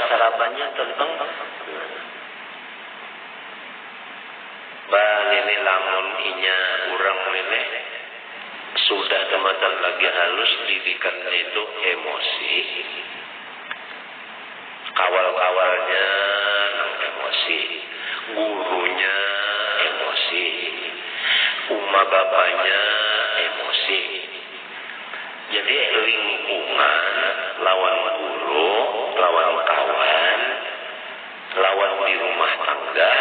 Serambanya tentang bang ini lamun inya urang ini sudah tematan lagi halus didikannya itu emosi. Kawal-kawalnya emosi, gurunya emosi, umat bapaknya emosi. Jadi lingkungan lawan guru, lawan kawan, lawan di rumah tangga,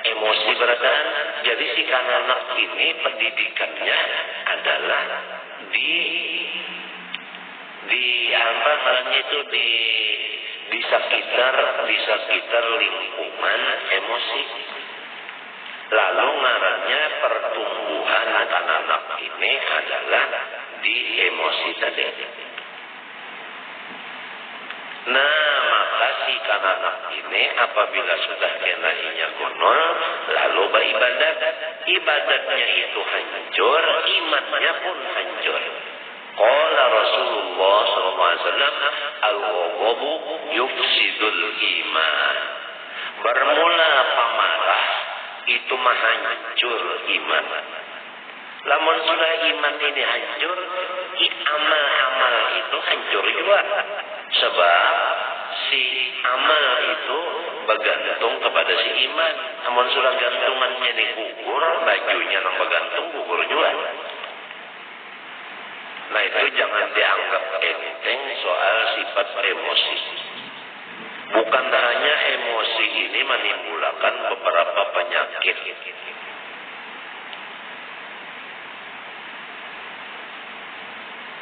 emosi beradaan. Jadi si anak ini pendidikannya adalah di apa namanya itu di sekitar lingkungan emosi. Lalu ngarannya pertumbuhan anak-anak ini adalah di emosi tadi. Nah, maka si anak ini apabila sudah kena inya gonol, lalu beribadat, ibadatnya itu hancur, imannya pun hancur. Qala Rasulullah SAW, al-ghadabu yufsidul iman. Bermula pamarah itu mah hancur iman. Lamun sudah iman ini hancur, amal-amal itu hancur juga. Sebab si amal itu bergantung kepada si iman. Namun sudah gantungannya digugur, bajunya nang bergantung gugur juga. Nah itu jangan dianggap enteng soal sifat emosi. Bukan hanya emosi ini menimbulkan beberapa penyakit.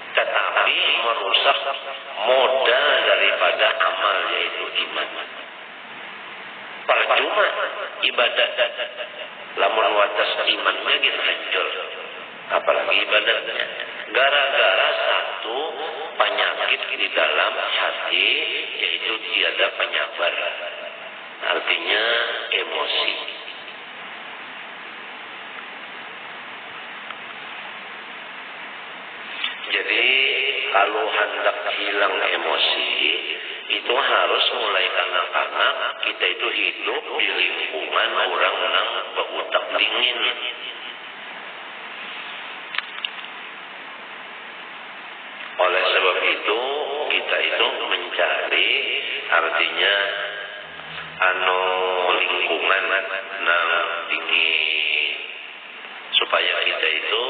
Tetapi merusak modal daripada amal yaitu iman. Percuma ibadat lamun watas imannya gitu hancur. Apalagi ibadatnya. Gara-gara satu penyakit di dalam hati yaitu tiada penyabar. Artinya emosi. Jadi kalau hendak hilang emosi itu harus mulai kanak-kanak kita itu hidup di lingkungan orang yang berutak dingin. Oleh sebab itu kita itu mencari artinya lingkungan nang dingin supaya kita itu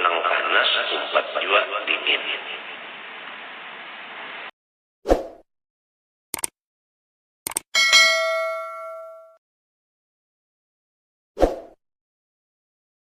nang panas umpat juga dingin.